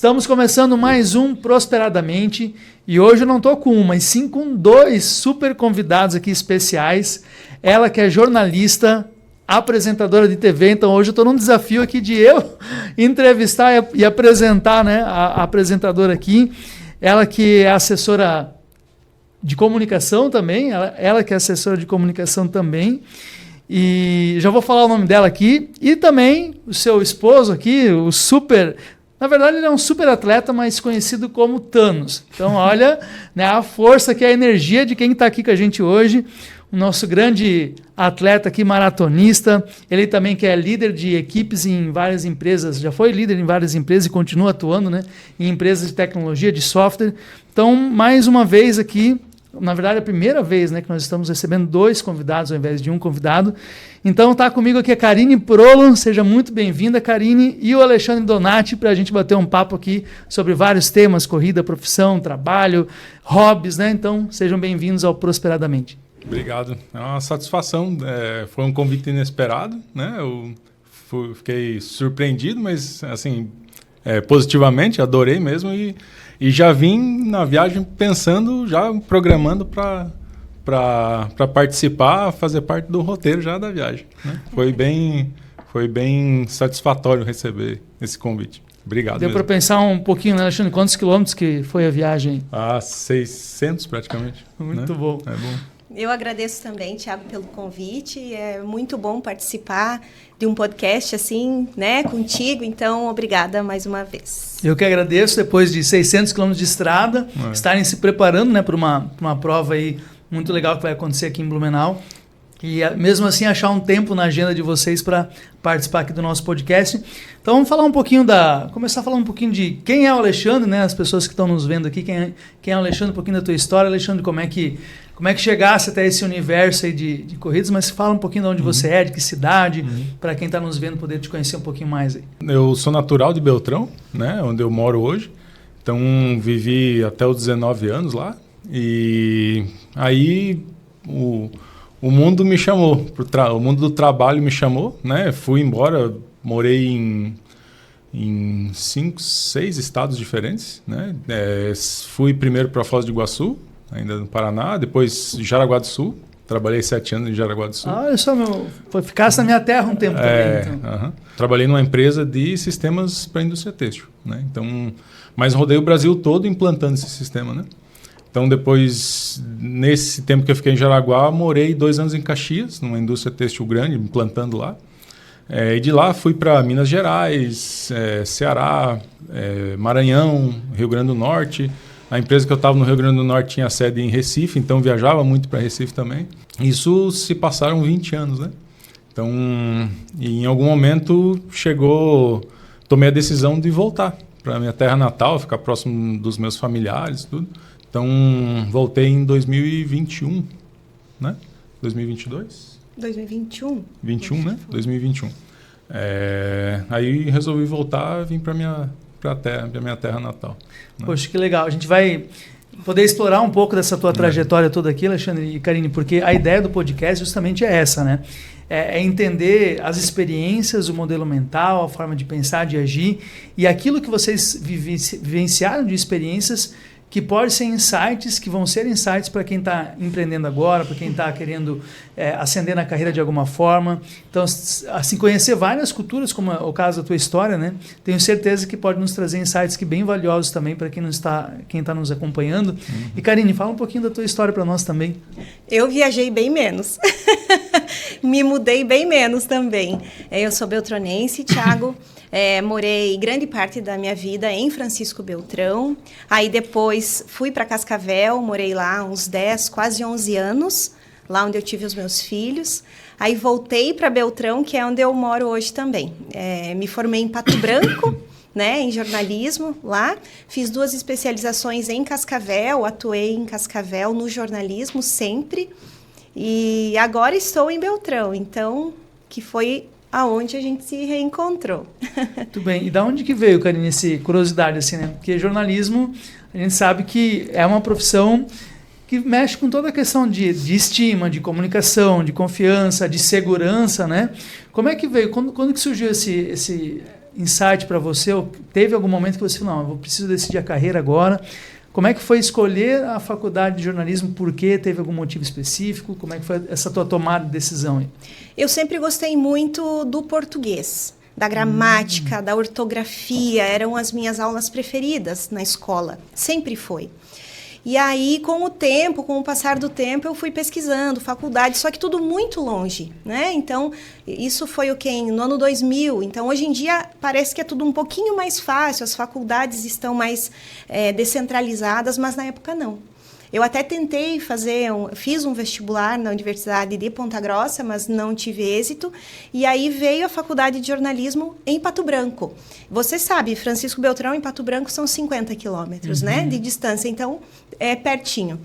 Estamos começando mais um Prosperadamente e hoje eu não estou com um, mas sim com dois super convidados aqui especiais. Ela que é jornalista, apresentadora de TV, então hoje eu estou num desafio aqui de eu entrevistar e apresentar, né, a apresentadora aqui. Ela que é assessora de comunicação também, ela que é assessora de comunicação também. E já vou falar o nome dela aqui. E também o seu esposo aqui, o super... Na verdade, ele é um super atleta, mas conhecido como Thanos. Então, olha, né, a força, que é a energia de quem está aqui com a gente hoje. O nosso grande atleta aqui, maratonista. Ele também que é líder de equipes em várias empresas. Já foi líder em várias empresas e continua atuando, né, em empresas de tecnologia, de software. Então, mais uma vez aqui... Na verdade, é a primeira vez, né, que nós estamos recebendo dois convidados ao invés de um convidado. Então, está comigo aqui a Karine Prolo. Seja muito bem-vinda, Karine. E o Alexandre Donati, para a gente bater um papo aqui sobre vários temas, corrida, profissão, trabalho, hobbies, né? Então, sejam bem-vindos ao Prosperadamente. Obrigado. É uma satisfação. Foi um convite inesperado, né? Eu fiquei surpreendido, mas, assim, positivamente, adorei mesmo e já vim na viagem pensando, já programando para participar, fazer parte do roteiro já da viagem, né? Foi bem satisfatório receber esse convite. Obrigado. Deu para pensar um pouquinho, né, Alexandre? Quantos quilômetros que foi a viagem? 600 praticamente. Muito, né? bom. É bom. Eu agradeço também, Thiago, pelo convite. É muito bom participar de um podcast assim, né, contigo. Então, obrigada mais uma vez. Eu que agradeço, depois de 600 quilômetros de estrada, estarem se preparando, né, para uma prova aí muito legal que vai acontecer aqui em Blumenau. E mesmo assim achar um tempo na agenda de vocês para participar aqui do nosso podcast. Então vamos falar um pouquinho começar a falar um pouquinho de quem é o Alexandre, né? As pessoas que estão nos vendo aqui, quem é o Alexandre, um pouquinho da tua história, Alexandre, como é que chegasse até esse universo aí de corridas, mas fala um pouquinho de onde você é, de que cidade, para quem está nos vendo poder te conhecer um pouquinho mais aí. Eu sou natural de Beltrão, né? Onde eu moro hoje. Então vivi até os 19 anos lá e aí o mundo me chamou, o mundo do trabalho me chamou, né? Fui embora, morei em 5, 6 estados diferentes, né? Fui primeiro para Foz do Iguaçu, ainda no Paraná, depois Jaraguá do Sul, trabalhei 7 anos em Jaraguá do Sul. Olha só, ficasse na minha terra um tempo também. Então. Trabalhei numa empresa de sistemas para a indústria têxtil, né? Então, mas rodei o Brasil todo implantando esse sistema, né? Então, depois, nesse tempo que eu fiquei em Jaraguá, morei 2 anos em Caxias, numa indústria têxtil grande, implantando lá. E de lá fui para Minas Gerais, Ceará, Maranhão, Rio Grande do Norte. A empresa que eu estava no Rio Grande do Norte tinha sede em Recife, então viajava muito para Recife também. Isso se passaram 20 anos, né? Então, em algum momento tomei a decisão de voltar para minha terra natal, ficar próximo dos meus familiares, tudo. Então, voltei em 2021, né? 2022? 2021. 21, né? 2021. Aí resolvi voltar, vim para minha terra natal. Né? Poxa, que legal. A gente vai poder explorar um pouco dessa tua trajetória toda aqui, Alexandre e Karine, porque a ideia do podcast justamente é essa, né? É entender as experiências, o modelo mental, a forma de pensar, de agir e aquilo que vocês vivenciaram de experiências que podem ser insights, que vão ser insights para quem está empreendendo agora, para quem está querendo ascender na carreira de alguma forma. Então, assim, conhecer várias culturas, como é o caso da tua história, né? Tenho certeza que pode nos trazer insights que bem valiosos também para quem está nos acompanhando. E, Karine, fala um pouquinho da tua história para nós também. Eu viajei bem menos. Me mudei bem menos também. Eu sou beltronense, Thiago. Morei grande parte da minha vida em Francisco Beltrão. Aí depois fui para Cascavel, morei lá uns 10, quase 11 anos, lá onde eu tive os meus filhos. Aí voltei para Beltrão, que é onde eu moro hoje também. Me formei em Pato Branco, né, em jornalismo lá. Fiz 2 especializações em Cascavel, atuei em Cascavel no jornalismo sempre. E agora estou em Beltrão, então, que foi aonde a gente se reencontrou. Muito bem. E da onde que veio, Karine, essa curiosidade, assim, né? Porque jornalismo, a gente sabe que é uma profissão que mexe com toda a questão de estima, de comunicação, de confiança, de segurança, né? Como é que veio? Quando que surgiu insight para você? Ou teve algum momento que você falou, não, eu preciso decidir a carreira agora? Como é que foi escolher a faculdade de jornalismo? Por quê? Teve algum motivo específico? Como é que foi essa tua tomada de decisão aí? Eu sempre gostei muito do português, da gramática, da ortografia. Eram as minhas aulas preferidas na escola. Sempre foi. E aí, com o passar do tempo, eu fui pesquisando faculdade, só que tudo muito longe, né? Então, isso foi no ano 2000. Então, hoje em dia, parece que é tudo um pouquinho mais fácil, as faculdades estão mais descentralizadas, mas na época não. Eu até tentei fiz um vestibular na Universidade de Ponta Grossa, mas não tive êxito. E aí veio a faculdade de jornalismo em Pato Branco. Você sabe, Francisco Beltrão em Pato Branco são 50 quilômetros, né, de distância. Então, é pertinho.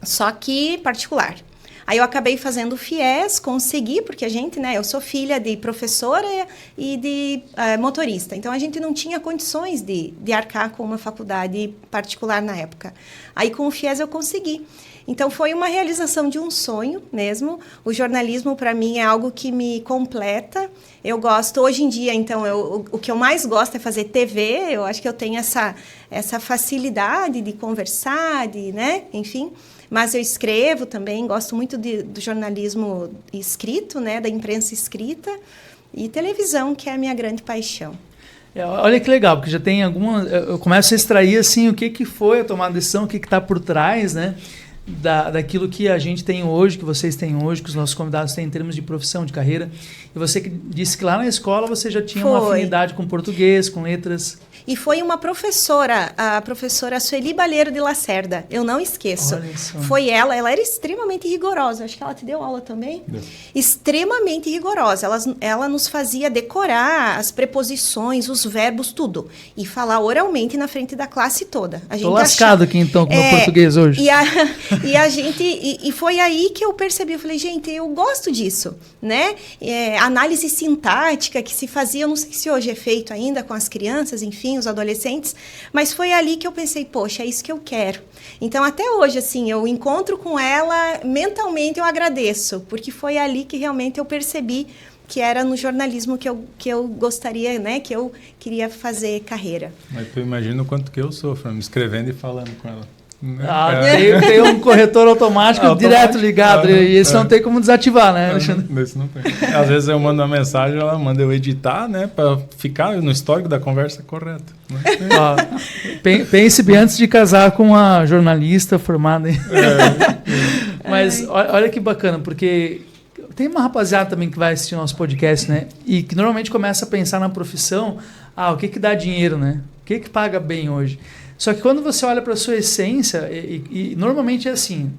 Só que particular. Aí eu acabei fazendo o FIES, consegui, porque a gente, né, eu sou filha de professora e de motorista, então a gente não tinha condições de arcar com uma faculdade particular na época. Aí com o FIES eu consegui. Então foi uma realização de um sonho mesmo. O jornalismo para mim é algo que me completa. Eu gosto, hoje em dia, então, o que eu mais gosto é fazer TV, eu acho que eu tenho essa facilidade de conversar, né, enfim. Mas eu escrevo também, gosto muito do jornalismo escrito, né, da imprensa escrita, e televisão, que é a minha grande paixão. Olha que legal, porque já tem eu começo a extrair assim, o que foi a tomada de decisão, o que está por trás, né, daquilo que a gente tem hoje, que vocês têm hoje, que os nossos convidados têm em termos de profissão, de carreira. E você que disse que lá na escola você já tinha uma afinidade com português, com letras. E foi uma professora, a professora Sueli Balheiro de Lacerda, eu não esqueço. Foi ela era extremamente rigorosa, acho que ela te deu aula também? Deu. Extremamente rigorosa, ela nos fazia decorar as preposições, os verbos, tudo. E falar oralmente na frente da classe toda. Tô lascado aqui então com o meu português hoje. E foi aí que eu percebi, eu falei, gente, eu gosto disso, né? Análise sintática que se fazia, eu não sei se hoje é feito ainda com as crianças, enfim, os adolescentes, mas foi ali que eu pensei, poxa, é isso que eu quero. Então, até hoje, assim, eu encontro com ela, mentalmente eu agradeço, porque foi ali que realmente eu percebi que era no jornalismo que eu gostaria, né, que eu queria fazer carreira. Mas tu imagina o quanto que eu sofro, me escrevendo e falando com ela. Tem um corretor automático direto ligado, e esse não tem como desativar, né, Alexandre? Esse não tem. Às vezes eu mando uma mensagem, ela manda eu editar, né, para ficar no histórico da conversa correta. Né? Pense bem antes de casar com uma jornalista formada. Mas olha que bacana, porque tem uma rapaziada também que vai assistir nosso podcast, né, e que normalmente começa a pensar na profissão, o que dá dinheiro, né? O que paga bem hoje? Só que quando você olha para a sua essência, e normalmente é assim,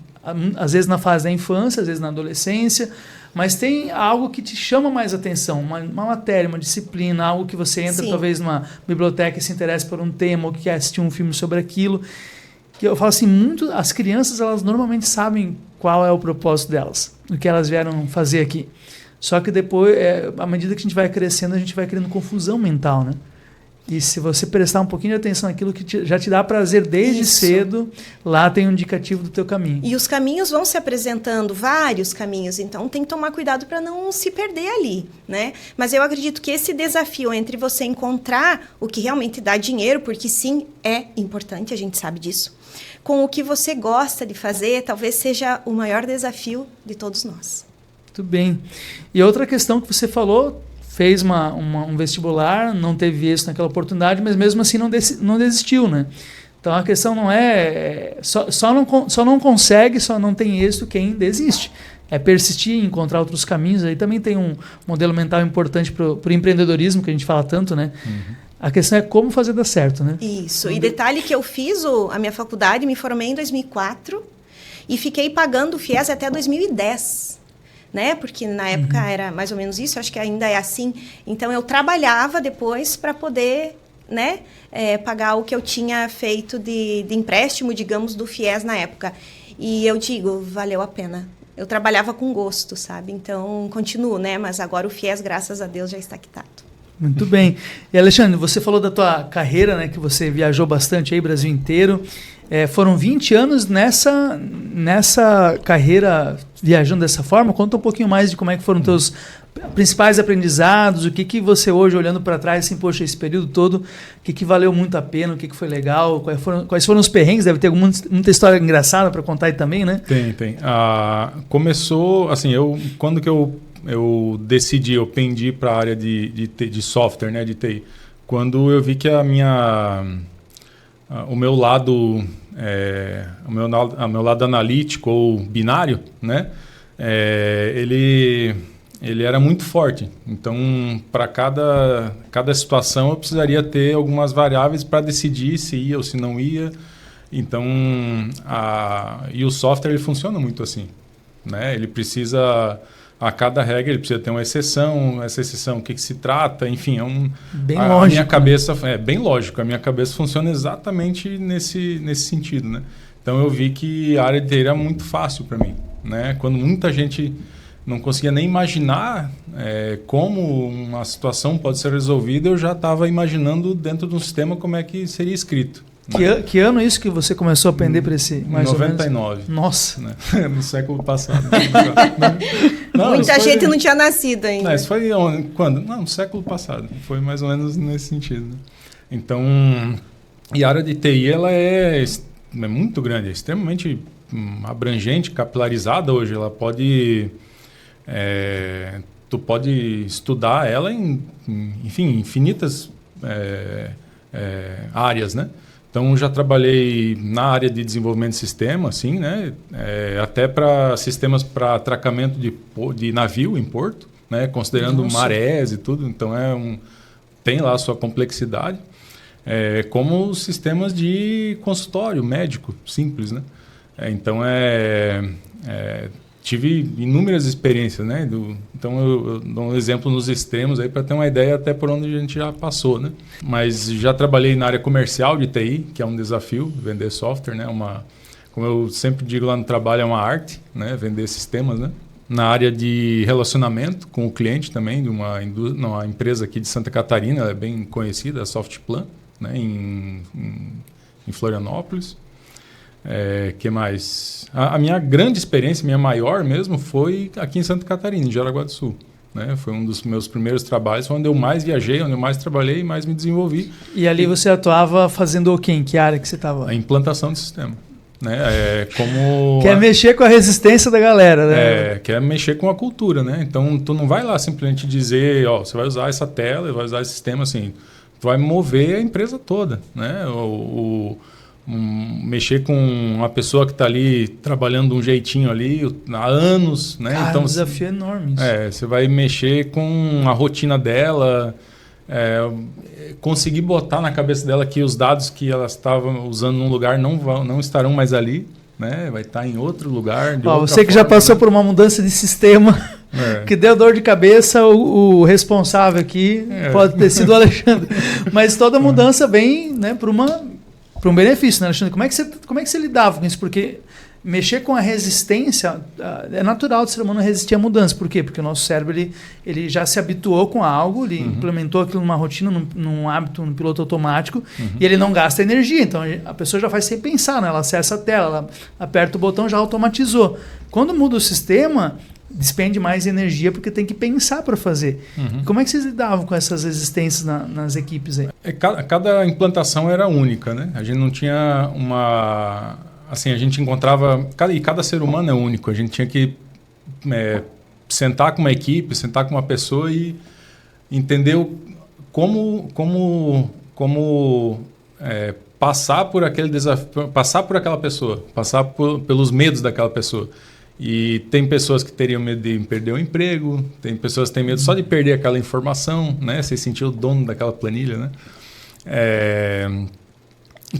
às vezes na fase da infância, às vezes na adolescência, mas tem algo que te chama mais atenção, uma matéria, uma disciplina, algo que você entra talvez numa biblioteca e se interessa por um tema, ou que quer assistir um filme sobre aquilo. Que eu falo assim, as crianças, elas normalmente sabem qual é o propósito delas, o que elas vieram fazer aqui. Só que depois, à medida que a gente vai crescendo, a gente vai criando confusão mental, né? E se você prestar um pouquinho de atenção naquilo que já te dá prazer desde cedo, lá tem um indicativo do teu caminho. E os caminhos vão se apresentando, vários caminhos, então tem que tomar cuidado para não se perder ali, né? Mas eu acredito que esse desafio entre você encontrar o que realmente dá dinheiro, porque sim, é importante, a gente sabe disso, com o que você gosta de fazer, talvez seja o maior desafio de todos nós. Muito bem. E outra questão que você falou, fez um vestibular, não teve êxito naquela oportunidade, mas mesmo assim não desistiu, né? Então a questão não é... Só não consegue, só não tem êxito quem desiste. É persistir em encontrar outros caminhos. Aí também tem um modelo mental importante para o empreendedorismo, que a gente fala tanto, né? Uhum. A questão é como fazer dar certo, né? Isso. E detalhe que eu fiz a minha faculdade, me formei em 2004 e fiquei pagando o FIES até 2010. Né? Porque na época era mais ou menos isso, acho que ainda é assim. Então, eu trabalhava depois para poder, né, pagar o que eu tinha feito de empréstimo, digamos, do FIES na época. E eu digo, valeu a pena. Eu trabalhava com gosto, sabe? Então, continuo, né? Mas agora o FIES, graças a Deus, já está quitado. Muito bem. E, Alexandre, você falou da tua carreira, né? Que você viajou bastante aí, Brasil inteiro. Foram 20 anos nessa carreira viajando dessa forma. Conta um pouquinho mais de como é que foram teus principais aprendizados, o que você hoje, olhando para trás, assim, poxa, esse período todo, o que valeu muito a pena, o que foi legal, quais foram os perrengues? Deve ter muita história engraçada para contar aí também, né? Tem. Começou, assim, quando que eu decidi, eu pendi para a área de software, né, de TI, quando eu vi que o meu lado analítico ou binário, né, ele era muito forte. Então, para cada situação, eu precisaria ter algumas variáveis para decidir se ia ou se não ia. Então, e o software ele funciona muito assim, né? Ele precisa, a cada regra, ele precisa ter uma exceção. Essa exceção, o que se trata, enfim, bem lógico. Minha cabeça é bem lógico. A minha cabeça funciona exatamente nesse sentido, né? Então, eu vi que a área de TI era muito fácil para mim, né? Quando muita gente não conseguia nem imaginar como uma situação pode ser resolvida, eu já estava imaginando dentro de um sistema como é que seria escrito. Que ano isso que você começou a aprender para esse? Mais 99. ou menos? Nossa! Né? No século passado. Muita gente não tinha nascido ainda. Não, isso foi quando? Não, no século passado. Foi mais ou menos nesse sentido. Né? Então, e a área de TI ela é muito grande, é extremamente abrangente, capilarizada hoje. Ela pode... tu pode estudar ela em infinitas áreas, né? Então, já trabalhei na área de desenvolvimento de sistema, assim, né? Até para sistemas para atracamento de navio em porto, né? Considerando marés e tudo. Então, tem lá a sua complexidade. Como sistemas de consultório médico, simples, né? Então, tive inúmeras experiências, né? Então, eu dou um exemplo nos extremos aí para ter uma ideia até por onde a gente já passou, né? Mas já trabalhei na área comercial de TI, que é um desafio, vender software, né? Como eu sempre digo lá no trabalho, é uma arte, né? Vender sistemas, né? Na área de relacionamento com o cliente também, de uma empresa aqui de Santa Catarina, ela é bem conhecida, a Softplan, né? em Florianópolis. Que mais? A minha grande experiência, minha maior mesmo, foi aqui em Santa Catarina, em Jaraguá do Sul. Né? Foi um dos meus primeiros trabalhos, onde eu mais viajei, onde eu mais trabalhei e mais me desenvolvi. E ali você atuava fazendo o quê? Em que área que você estava? A implantação de sistema. Né? Quer mexer com a resistência da galera, né? Quer mexer com a cultura, né? Então, tu não vai lá simplesmente dizer, você vai usar essa tela, vai usar esse sistema assim. Tu vai mover a empresa toda, né? Mexer com uma pessoa que está ali trabalhando de um jeitinho ali há anos, né? Cara, então, um desafio enorme isso. Você vai mexer com a rotina dela, conseguir botar na cabeça dela que os dados que ela estava usando num lugar não estarão mais ali, né? Vai estar em outro lugar. Você que já passou por uma mudança de sistema que deu dor de cabeça, o responsável aqui pode ter sido o Alexandre. Mas toda mudança vem, né, para um benefício, né, Alexandre? Como é que você lidava com isso? Porque mexer com a resistência é natural do ser humano resistir à mudança. Por quê? Porque o nosso cérebro ele já se habituou com algo, ele implementou aquilo numa rotina, num hábito, num piloto automático, e ele não gasta energia. Então a pessoa já faz sem pensar, né? Ela acessa a tela, ela aperta o botão, já automatizou. Quando muda o sistema, despende mais energia porque tem que pensar para fazer. Como é que vocês lidavam com essas resistências nas equipes aí? Cada implantação era única, né? A gente não tinha uma... Assim, a gente encontrava... E cada ser humano é único. A gente tinha que sentar com uma equipe, sentar com uma pessoa e entender como passar por aquele desafio, passar por aquela pessoa, passar pelos medos daquela pessoa. E tem pessoas que teriam medo de perder o emprego, tem pessoas que têm medo só de perder aquela informação, né? Se sentir o dono daquela planilha, né?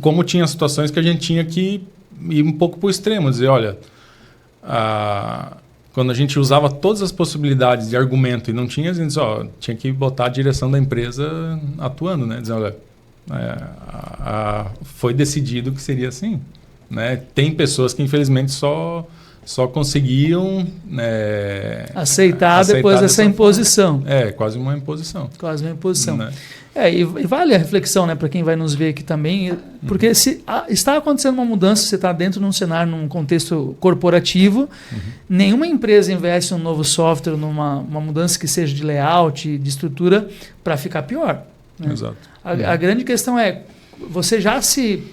Como tinha situações que a gente tinha que ir um pouco para o extremo, dizer, olha, quando a gente usava todas as possibilidades de argumento e não tinha, a gente tinha que botar a direção da empresa atuando, né? Dizer, olha, foi decidido que seria assim, né? Tem pessoas que infelizmente só só conseguiam aceitar depois dessa imposição. Quase uma imposição. Quase uma imposição. Né? E vale a reflexão, né, para quem vai nos ver aqui também, porque se está acontecendo uma mudança, você está dentro de um cenário, num contexto corporativo, nenhuma empresa investe em um novo software, numa mudança que seja de layout, de estrutura, para ficar pior. Né? Exato. A grande questão é você já se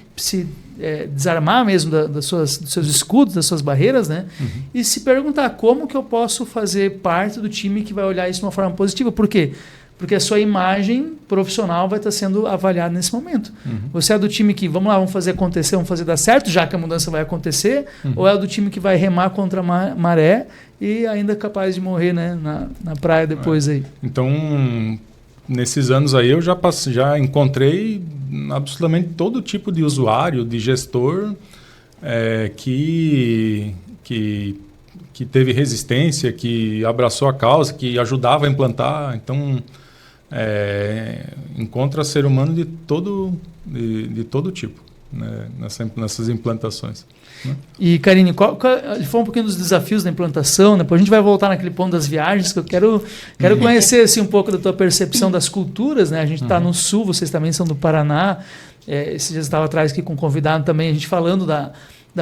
desarmar mesmo dos seus escudos, das suas barreiras, né? E se perguntar como que eu posso fazer parte do time que vai olhar isso de uma forma positiva. Por quê? Porque a sua imagem profissional vai estar sendo avaliada nesse momento. Você é do time que, vamos lá, vamos fazer acontecer, vamos fazer dar certo, já que a mudança vai acontecer, ou é do time que vai remar contra a maré e ainda é capaz de morrer, né, na praia depois aí. Então, nesses anos aí eu já encontrei absolutamente todo tipo de usuário, de gestor que teve resistência, que abraçou a causa, que ajudava a implantar. Então, encontra ser humano de todo tipo, né, nessas implantações. Né? E, Karine, ele falou um pouquinho dos desafios da implantação, né? Depois a gente vai voltar naquele ponto das viagens, que eu quero conhecer assim, um pouco da tua percepção das culturas. Né? A gente está no sul, vocês também são do Paraná. Esses dias eu estava atrás aqui com um convidado também, a gente falando da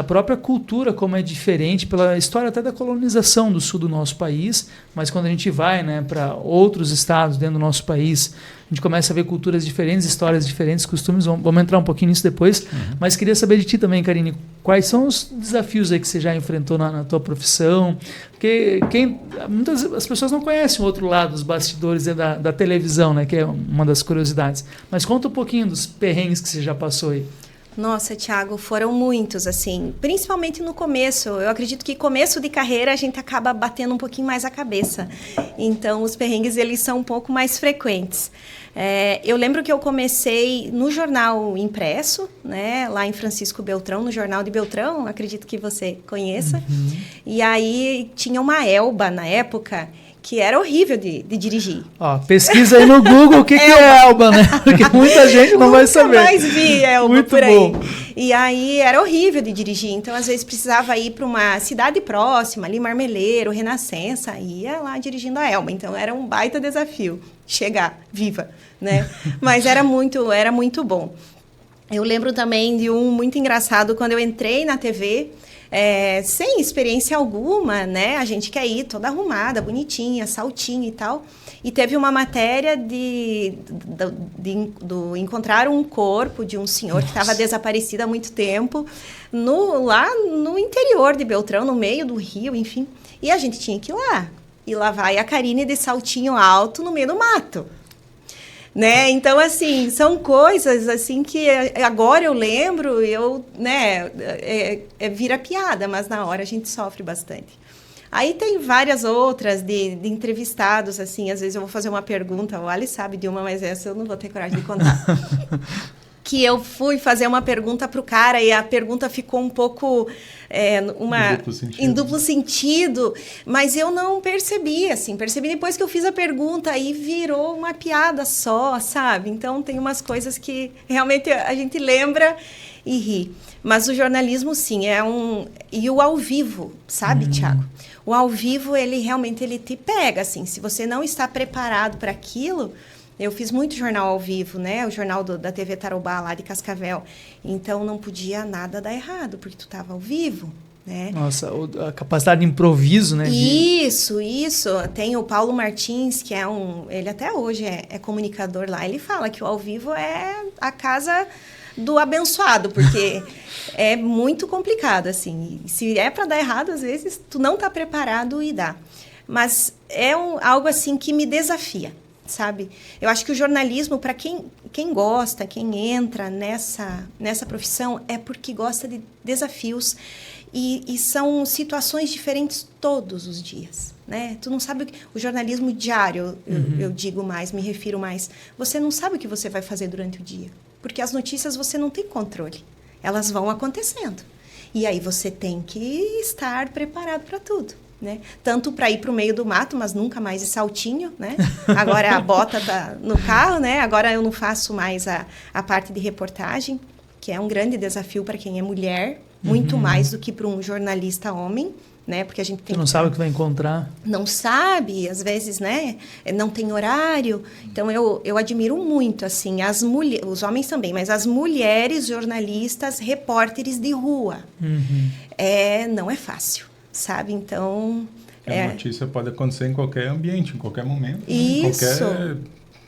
própria cultura, como é diferente pela história até da colonização do sul do nosso país, mas quando a gente vai, né, para outros estados dentro do nosso país, a gente começa a ver culturas diferentes, histórias diferentes, costumes, vamos entrar um pouquinho nisso depois, mas queria saber de ti também, Karine, quais são os desafios aí que você já enfrentou na tua profissão, porque as pessoas não conhecem o outro lado dos bastidores da televisão, né, que é uma das curiosidades, mas conta um pouquinho dos perrengues que você já passou aí. Nossa, Thiago, foram muitos, assim, principalmente no começo. Eu acredito que começo de carreira a gente acaba batendo um pouquinho mais a cabeça. Então, os perrengues, eles são um pouco mais frequentes. Eu lembro que eu comecei no jornal impresso, né, lá em Francisco Beltrão, no Jornal de Beltrão, acredito que você conheça. E aí tinha uma Elba na época, que era horrível de dirigir. Pesquisa aí no Google o que é Elba, né? Porque muita gente não vai saber. Nunca mais vi Elba muito por aí. Bom. E aí era horrível de dirigir. Então, às vezes, precisava ir para uma cidade próxima, ali Marmeleiro, Renascença, e ia lá dirigindo a Elba. Então, era um baita desafio chegar viva, né? Mas era muito bom. Eu lembro também de um muito engraçado, quando eu entrei na TV... sem experiência alguma, né? A gente quer ir toda arrumada, bonitinha, saltinho e tal. E teve uma matéria de encontrar um corpo de um senhor que estava desaparecido há muito tempo, lá no interior de Beltrão, no meio do rio, enfim. E a gente tinha que ir lá. E lá vai a Karine de saltinho alto no meio do mato. Né? Então, assim, são coisas assim que agora eu lembro, né, vira piada, mas na hora a gente sofre bastante. Aí tem várias outras de entrevistados, assim, às vezes eu vou fazer uma pergunta, o Ali sabe de uma, mas essa eu não vou ter coragem de contar. Que eu fui fazer uma pergunta para o cara e a pergunta ficou um pouco em duplo sentido, mas eu não percebi, assim, percebi depois que eu fiz a pergunta e virou uma piada só, sabe? Então tem umas coisas que realmente a gente lembra e ri. Mas o jornalismo, sim, e o ao vivo, sabe, Thiago? O ao vivo, ele te pega, assim, se você não está preparado para aquilo. Eu fiz muito jornal ao vivo, né? O jornal da TV Tarobá, lá de Cascavel. Então, não podia nada dar errado, porque tu estava ao vivo, né? Nossa, a capacidade de improviso, né? Isso. Tem o Paulo Martins, que ele até hoje é comunicador lá. Ele fala que o ao vivo é a casa do abençoado, porque é muito complicado, assim. Se é para dar errado, às vezes, tu não está preparado e dá. Mas é algo, assim, que me desafia. Sabe? Eu acho que o jornalismo, para quem gosta, quem entra nessa profissão, é porque gosta de desafios e são situações diferentes todos os dias, né? Tu não sabe o jornalismo diário, eu digo mais, me refiro mais. Você não sabe o que você vai fazer durante o dia, porque as notícias você não tem controle, elas vão acontecendo. E aí você tem que estar preparado para tudo. Né? Tanto para ir para o meio do mato, mas nunca mais de saltinho, né? Agora a bota tá no carro, né? Agora eu não faço mais a parte de reportagem, que é um grande desafio para quem é mulher, muito mais do que para um jornalista homem, né? Porque a gente tem Você não sabe o que vai encontrar. Não sabe, às vezes, né? Não tem horário. Então, eu admiro muito, assim, os homens também, mas as mulheres jornalistas, repórteres de rua. Não é fácil, sabe? Então... A notícia pode acontecer em qualquer ambiente, em qualquer momento. Isso.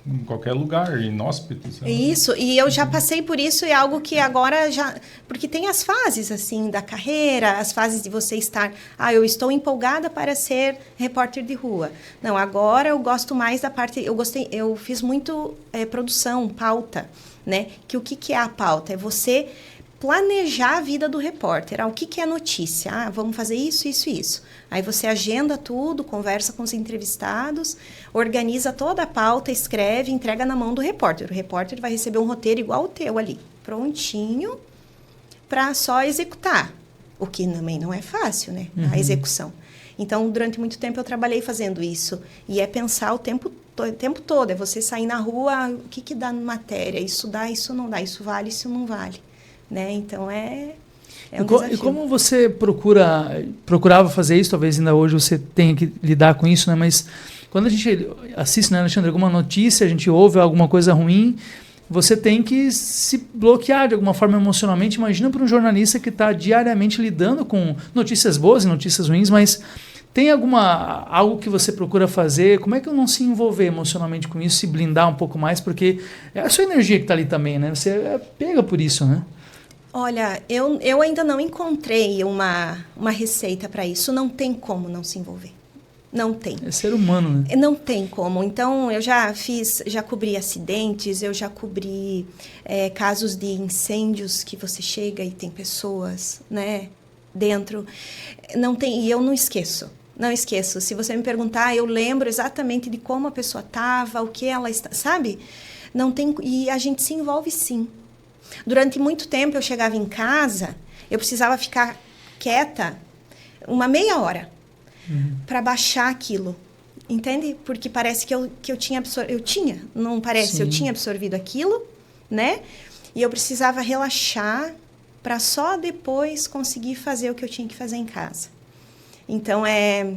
Em qualquer lugar, inóspito. Isso, e eu já passei por isso, e é algo que agora já... Porque tem as fases, assim, da carreira, as fases de você estar... eu estou empolgada para ser repórter de rua. Não, agora eu gosto mais da parte... Eu fiz muito produção, pauta, né? Que o que é a pauta? É você planejar a vida do repórter. O que é notícia? Vamos fazer isso, isso e isso. Aí você agenda tudo, conversa com os entrevistados, organiza toda a pauta, escreve, entrega na mão do repórter. O repórter vai receber um roteiro igual o teu ali, prontinho, para só executar. O que também não é fácil, né? A execução. Então, durante muito tempo eu trabalhei fazendo isso. E é pensar o tempo todo. É você sair na rua, o que dá na matéria? Isso dá, isso não dá, isso vale, isso não vale. Né? Então, é um desafio. E como você procurava fazer isso, talvez ainda hoje você tenha que lidar com isso, né? Mas quando a gente assiste, né, Alexandre, alguma notícia, a gente ouve alguma coisa ruim, você tem que se bloquear de alguma forma emocionalmente. Imagina para um jornalista que está diariamente lidando com notícias boas e notícias ruins, mas tem algo que você procura fazer? Como é que eu não se envolver emocionalmente com isso, se blindar um pouco mais? Porque é a sua energia que está ali também, né? Você pega por isso, né? Olha, eu ainda não encontrei uma receita para isso. Não tem como não se envolver. Não tem. É ser humano, né? Não tem como. Então, eu já cobri acidentes, eu já cobri casos de incêndios que você chega e tem pessoas, né, dentro. Não tem, e eu não esqueço. Não esqueço. Se você me perguntar, eu lembro exatamente de como a pessoa estava, o que ela está, sabe? Não tem, e a gente se envolve sim. Durante muito tempo eu chegava em casa, eu precisava ficar quieta uma meia hora para baixar aquilo, entende? Porque parece que eu tinha eu tinha absorvido aquilo, né? E eu precisava relaxar para só depois conseguir fazer o que eu tinha que fazer em casa. Então é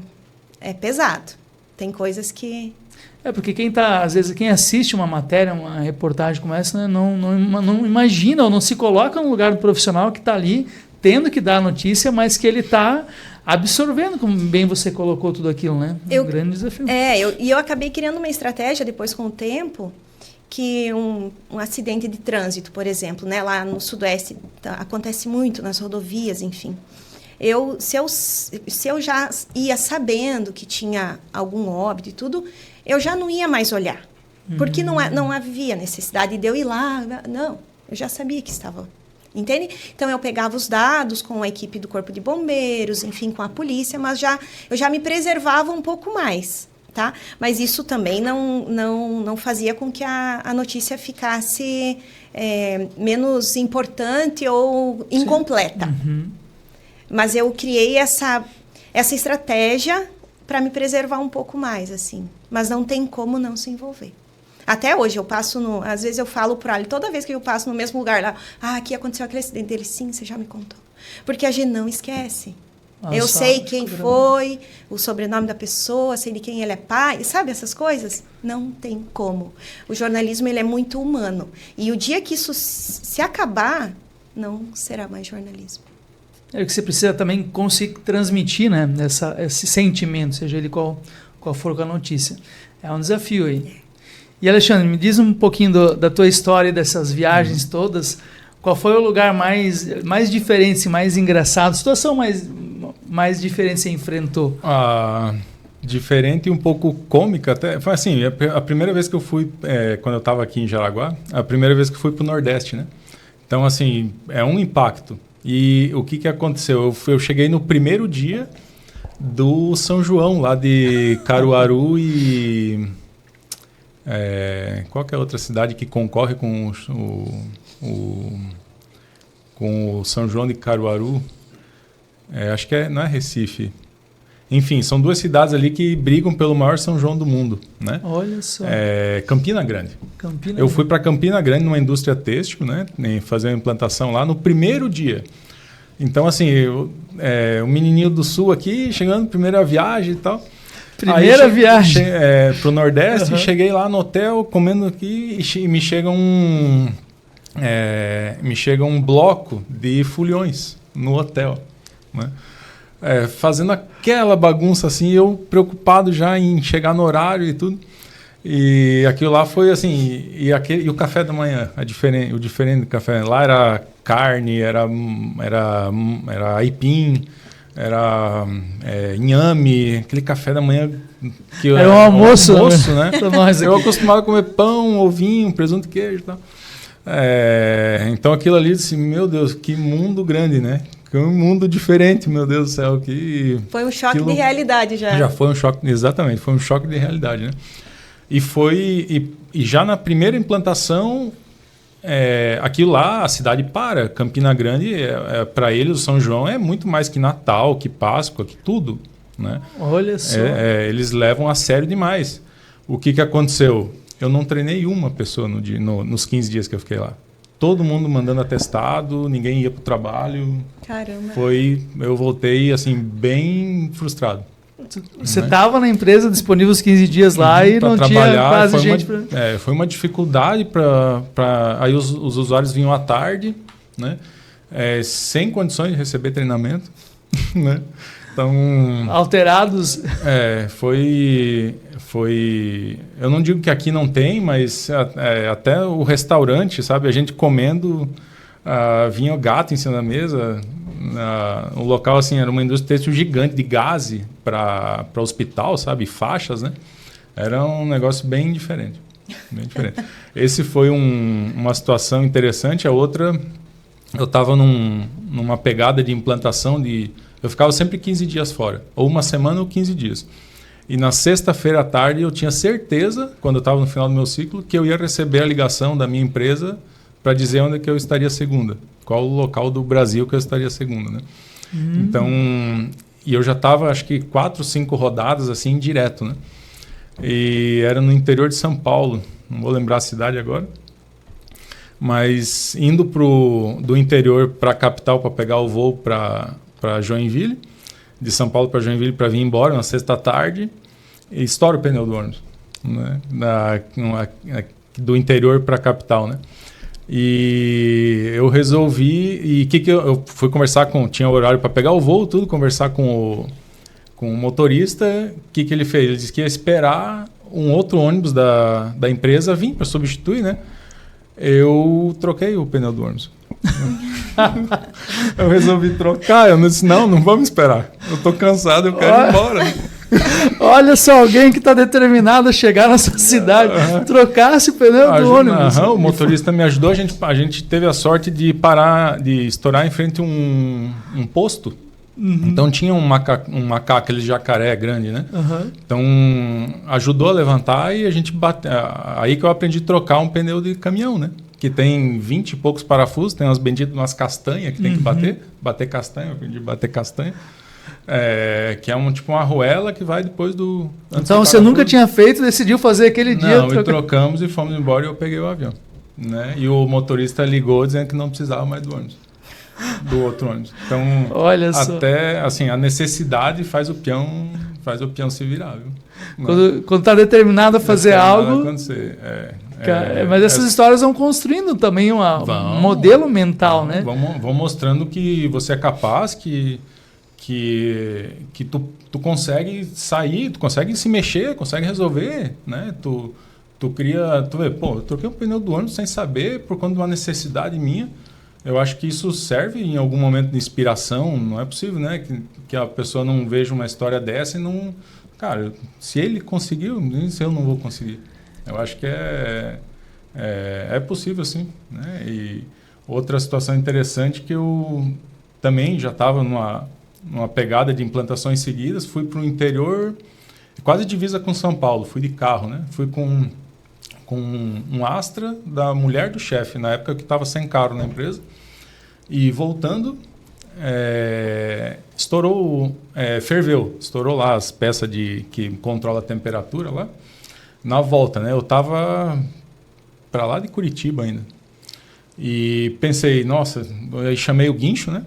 pesado. Tem coisas que... Porque às vezes quem assiste uma matéria, uma reportagem como essa, né, não imagina ou não se coloca no lugar do profissional que está ali tendo que dar a notícia, mas que ele está absorvendo, como bem você colocou tudo aquilo, né? Um grande desafio. Eu acabei criando uma estratégia depois com o tempo, que um acidente de trânsito, por exemplo, né, lá no Sudoeste, acontece muito nas rodovias, enfim. Se eu já ia sabendo que tinha algum óbito e tudo, eu já não ia mais olhar. Porque não havia necessidade de eu ir lá. Não, eu já sabia que estava... Entende? Então, eu pegava os dados com a equipe do Corpo de Bombeiros, enfim, com a polícia, mas eu já me preservava um pouco mais, tá? Mas isso também não fazia com que a notícia ficasse menos importante ou incompleta. Mas eu criei essa estratégia para me preservar um pouco mais, assim. Mas não tem como não se envolver. Até hoje eu passo às vezes eu falo por ali, toda vez que eu passo no mesmo lugar lá, aqui aconteceu aquele acidente dele, sim, você já me contou. Porque a gente não esquece. Eu sei quem foi, o sobrenome da pessoa, sei de quem ele é pai, sabe essas coisas? Não tem como. O jornalismo, ele é muito humano. E o dia que isso se acabar, não será mais jornalismo. É que você precisa também conseguir transmitir, né, esse sentimento, seja ele qual for a notícia. É um desafio aí. E, Alexandre, me diz um pouquinho da tua história, dessas viagens todas. Qual foi o lugar mais diferente, mais engraçado? Situação mais diferente você enfrentou? Diferente e um pouco cômica até. Foi assim, a primeira vez que eu fui, quando eu estava aqui em Jaraguá, a primeira vez que eu fui para o Nordeste, né? Então, assim, é um impacto. E o que aconteceu? Eu cheguei no primeiro dia do São João, lá de Caruaru e... qual que é a outra cidade que concorre com o São João de Caruaru? Acho que não é Recife. Enfim, são duas cidades ali que brigam pelo maior São João do mundo, né? Olha só. Campina Grande. Eu fui para Campina Grande, numa indústria têxtil, né? Fazer uma implantação lá no primeiro dia. Então, assim, o menininho do Sul aqui, chegando, primeira viagem e tal. Primeira viagem. Pro Nordeste, cheguei lá no hotel, comendo aqui, e me chega um bloco de foliões no hotel, né? Fazendo aquela bagunça assim, eu preocupado já em chegar no horário e tudo. E aquilo lá foi assim, e o café da manhã, o diferente do café. Lá era carne, era aipim, era inhame, aquele café da manhã que era um almoço, né? Eu acostumado a comer pão, ovinho, presunto e queijo e tal. Então aquilo ali, disse, meu Deus, que mundo grande, né? Que um mundo diferente, meu Deus do céu. Foi um choque de realidade já. Já foi um choque, exatamente, foi um choque de realidade, né? E já na primeira implantação, aquilo lá, a cidade para. Campina Grande, para eles, o São João é muito mais que Natal, que Páscoa, que tudo, né? Olha só. Eles levam a sério demais. O que aconteceu? Eu não treinei uma pessoa nos 15 dias que eu fiquei lá. Todo mundo mandando atestado, ninguém ia para o trabalho. Caramba. Eu voltei assim, bem frustrado. Você estava na empresa disponível os 15 dias lá e não tinha quase gente para... Foi uma dificuldade para... Aí os usuários vinham à tarde, né? Sem condições de receber treinamento, né? Então... Alterados. Foi... Eu não digo que aqui não tem, mas até o restaurante, sabe? A gente comendo, vinha o gato em cima da mesa. O local, assim, era uma indústria têxtil gigante de gaze para hospital, sabe? Faixas, né? Era um negócio bem diferente. Bem diferente. Esse foi uma situação interessante. A outra, eu estava numa pegada de implantação eu ficava sempre 15 dias fora. Ou uma semana ou 15 dias. E na sexta-feira à tarde eu tinha certeza, quando eu estava no final do meu ciclo, que eu ia receber a ligação da minha empresa para dizer onde que eu estaria segunda. Qual o local do Brasil que eu estaria segunda, né? Então, e eu já estava, acho que 4, 5 rodadas assim, direto, né? E era no interior de São Paulo, não vou lembrar a cidade agora, mas indo do interior para a capital para pegar o voo para Joinville, de São Paulo para Joinville para vir embora na sexta tarde, e estoura o pneu do ônibus, né? Do interior para a capital, né? E eu resolvi, eu fui conversar tinha horário para pegar o voo, tudo, conversar com o motorista. O que ele fez? Ele disse que ia esperar um outro ônibus da empresa vir para substituir, né? Eu troquei o pneu do ônibus. Eu resolvi trocar. Eu disse, não vamos esperar. Eu tô cansado, eu quero ir embora. Olha só, alguém que está determinado a chegar na sua cidade, trocasse o pneu do ônibus. O motorista me ajudou. A gente teve a sorte de estourar em frente a um posto. Então tinha um macaco, aquele jacaré grande, né? Então ajudou a levantar e a gente bateu. Aí que eu aprendi a trocar um pneu de caminhão, né? Que tem 20 e poucos parafusos, tem umas castanhas que tem que bater castanha, eu aprendi a bater castanha. Que é tipo uma arruela que vai depois do... Então você nunca tinha feito, decidiu fazer aquele dia? Não, e trocamos e fomos embora e eu peguei o avião, né? E o motorista ligou dizendo que não precisava mais do ônibus, do outro ônibus. Então, olha só. Até assim, a necessidade faz o peão se virar, viu? Quando está determinado a fazer algo... Mas essas histórias vão construindo também um modelo mental, né? Vão mostrando que você é capaz, que tu consegue sair, tu consegue se mexer, consegue resolver, né? Tu vê, eu troquei o pneu do ônibus sem saber, por conta de uma necessidade minha. Eu acho que isso serve em algum momento de inspiração. Não é possível, né? Que a pessoa não veja uma história dessa e não... Cara, se ele conseguiu, nem se eu não vou conseguir. Eu acho que é possível, sim, né? E outra situação interessante que eu também já estava numa pegada de implantações seguidas, fui para o interior, quase divisa com São Paulo, fui de carro, né? Fui com um Astra da mulher do chefe, na época que estava sem carro na empresa, e voltando, estourou lá as peças que controla a temperatura lá, na volta, né? Eu estava para lá de Curitiba ainda, e pensei, nossa, aí chamei o guincho, né?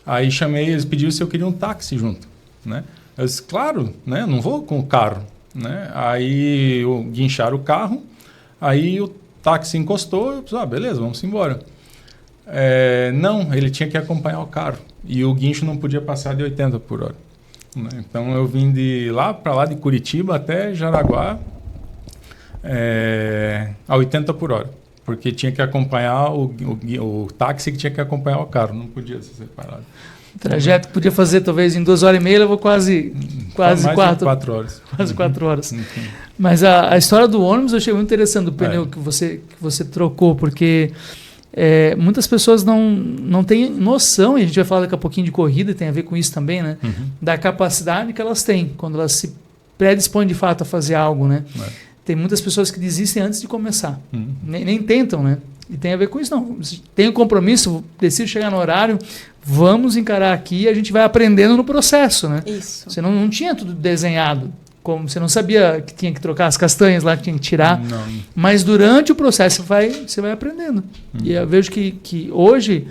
Aí eles pediram se eu queria um táxi junto, né? Eu disse, claro, né? Não vou com o carro, né? Aí guincharam o carro, aí o táxi encostou, eu disse, beleza, vamos embora. Não, ele tinha que acompanhar o carro e o guincho não podia passar de 80 por hora. Né? Então eu vim de lá para lá de Curitiba até Jaraguá a 80 por hora, porque tinha que acompanhar o táxi que tinha que acompanhar o carro, não podia ser separado. O trajeto que podia fazer talvez em 2 horas e meia, levou quase 4 horas. Quase 4 horas. Mas a história do ônibus eu achei muito interessante, do pneu que você trocou, porque muitas pessoas não têm noção, e a gente vai falar daqui a pouquinho de corrida, tem a ver com isso também, né? Da capacidade que elas têm, quando elas se predispõem de fato a fazer algo, né? Tem muitas pessoas que desistem antes de começar, nem tentam, né? E tem a ver com isso, não. Tem um compromisso, decido chegar no horário, vamos encarar aqui e a gente vai aprendendo no processo, né? Isso. Você não tinha tudo desenhado, como você não sabia que tinha que trocar as castanhas lá, que tinha que tirar, mas durante o processo você vai aprendendo. E eu vejo que hoje,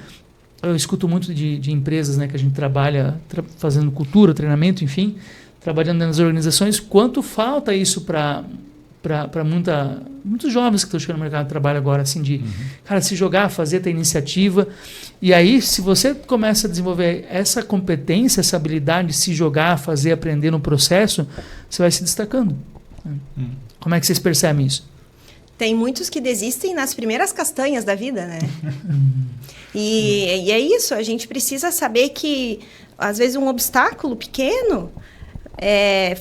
eu escuto muito de empresas, né, que a gente trabalha fazendo cultura, treinamento, enfim, trabalhando nas organizações, quanto falta isso para muitos jovens que estão chegando no mercado de trabalho agora, assim, cara, se jogar, fazer, ter iniciativa. E aí, se você começa a desenvolver essa competência, essa habilidade de se jogar, fazer, aprender no processo, você vai se destacando. Como é que vocês percebem isso? Tem muitos que desistem nas primeiras castanhas da vida, né? E é isso, a gente precisa saber que, às vezes, um obstáculo pequeno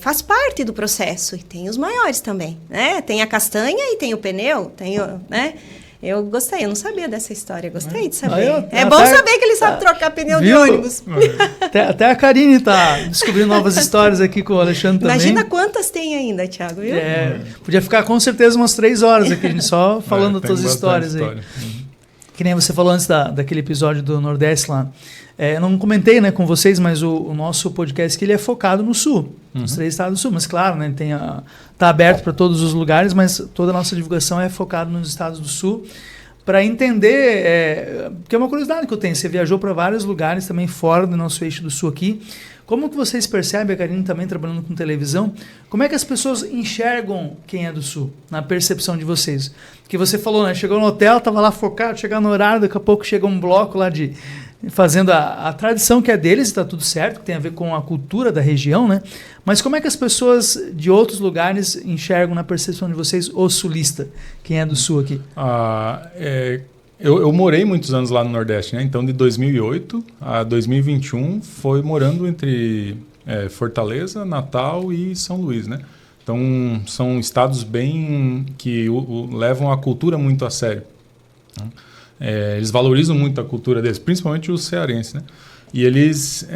faz parte do processo. E tem os maiores também, né? Tem a castanha e tem o pneu, né? Eu gostei, eu não sabia dessa história, gostei de saber. É bom saber que ele sabe trocar pneu de ônibus. Até a Karine está descobrindo novas histórias aqui com o Alexandre também. Imagina quantas tem ainda, Thiago, viu? Podia ficar com certeza umas 3 horas aqui, a gente só falando das tuas histórias aí. Que nem você falou antes daquele episódio do Nordeste lá. Eu não comentei, né, com vocês, mas o nosso podcast que ele é focado no Sul, nos 3 estados do Sul. Mas claro, né, tá aberto para todos os lugares, mas toda a nossa divulgação é focada nos estados do Sul. Para entender, porque é uma curiosidade que eu tenho, você viajou para vários lugares também fora do nosso eixo do Sul aqui. Como que vocês percebem, a Karine também trabalhando com televisão, como é que as pessoas enxergam quem é do Sul, na percepção de vocês? Porque você falou, né, chegou no hotel, estava lá focado, chegar no horário, daqui a pouco chega um bloco lá fazendo a tradição que é deles, está tudo certo, que tem a ver com a cultura da região, né? Mas como é que as pessoas de outros lugares enxergam na percepção de vocês o sulista, quem é do Sul aqui? Eu morei muitos anos lá no Nordeste, né? Então de 2008 a 2021 foi morando entre Fortaleza, Natal e São Luís, né? Então são estados que levam a cultura muito a sério, né? Eles valorizam muito a cultura deles, principalmente os cearenses, né? E eles,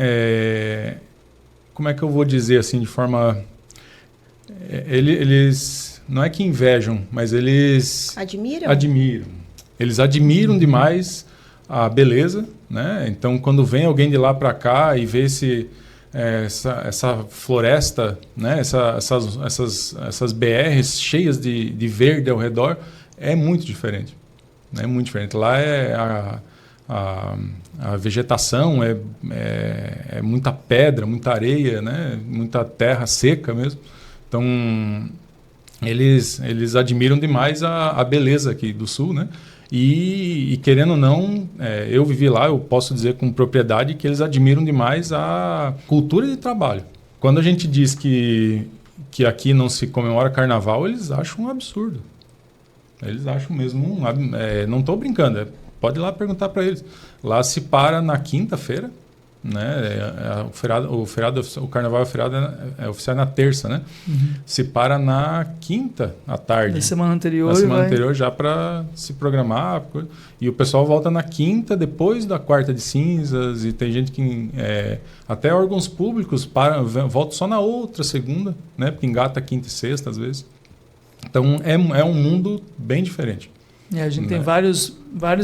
como é que eu vou dizer assim, de forma... Eles não é que invejam, mas eles... Admiram. Eles admiram demais a beleza, né? Então, quando vem alguém de lá para cá e vê essa floresta, né? essas BRs cheias de verde ao redor, é muito diferente. É muito diferente. Lá a vegetação é muita pedra, muita areia, né? Muita terra seca mesmo. Então, eles admiram demais a beleza aqui do Sul, né? E querendo ou não, eu vivi lá, eu posso dizer com propriedade que eles admiram demais a cultura de trabalho. Quando a gente diz que aqui não se comemora carnaval, eles acham um absurdo. Eles acham mesmo, não estou brincando, pode ir lá perguntar para eles. Lá se para na quinta-feira, né? O carnaval é oficial na terça, né? Se para na quinta à tarde. Na semana anterior. Na semana anterior já para se programar. E o pessoal volta na quinta, depois da quarta de cinzas, e tem gente que... até órgãos públicos voltam só na outra segunda, né? Porque engata quinta e sexta às vezes. Então, é um mundo bem diferente. A gente tem vários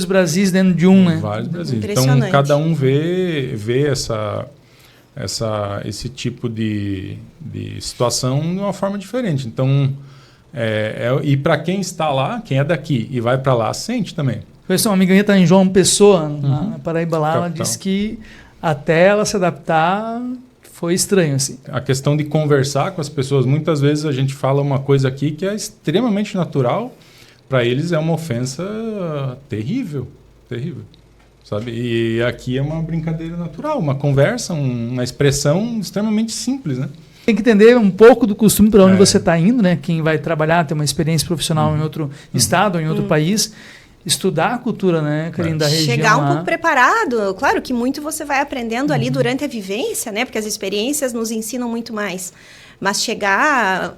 Brasis dentro de um, né? Vários Brasis. Então, cada um vê esse tipo de situação de uma forma diferente. Então, e para quem está lá, quem é daqui e vai para lá, sente também. Uma amiga minha está em João Pessoa, na Paraíba lá, ela disse que até ela se adaptar, foi estranho, assim. A questão de conversar com as pessoas, muitas vezes a gente fala uma coisa aqui que é extremamente natural, para eles é uma ofensa terrível, terrível, sabe? E aqui é uma brincadeira natural, uma conversa, uma expressão extremamente simples, né? Tem que entender um pouco do costume para onde você está indo, né? Quem vai trabalhar, ter uma experiência profissional em outro estado ou em outro país, estudar a cultura, né, Karine, da região. Chegar um lá. pouco preparado. Claro que muito você vai aprendendo ali durante a vivência, né? Porque as experiências nos ensinam muito mais. Mas chegar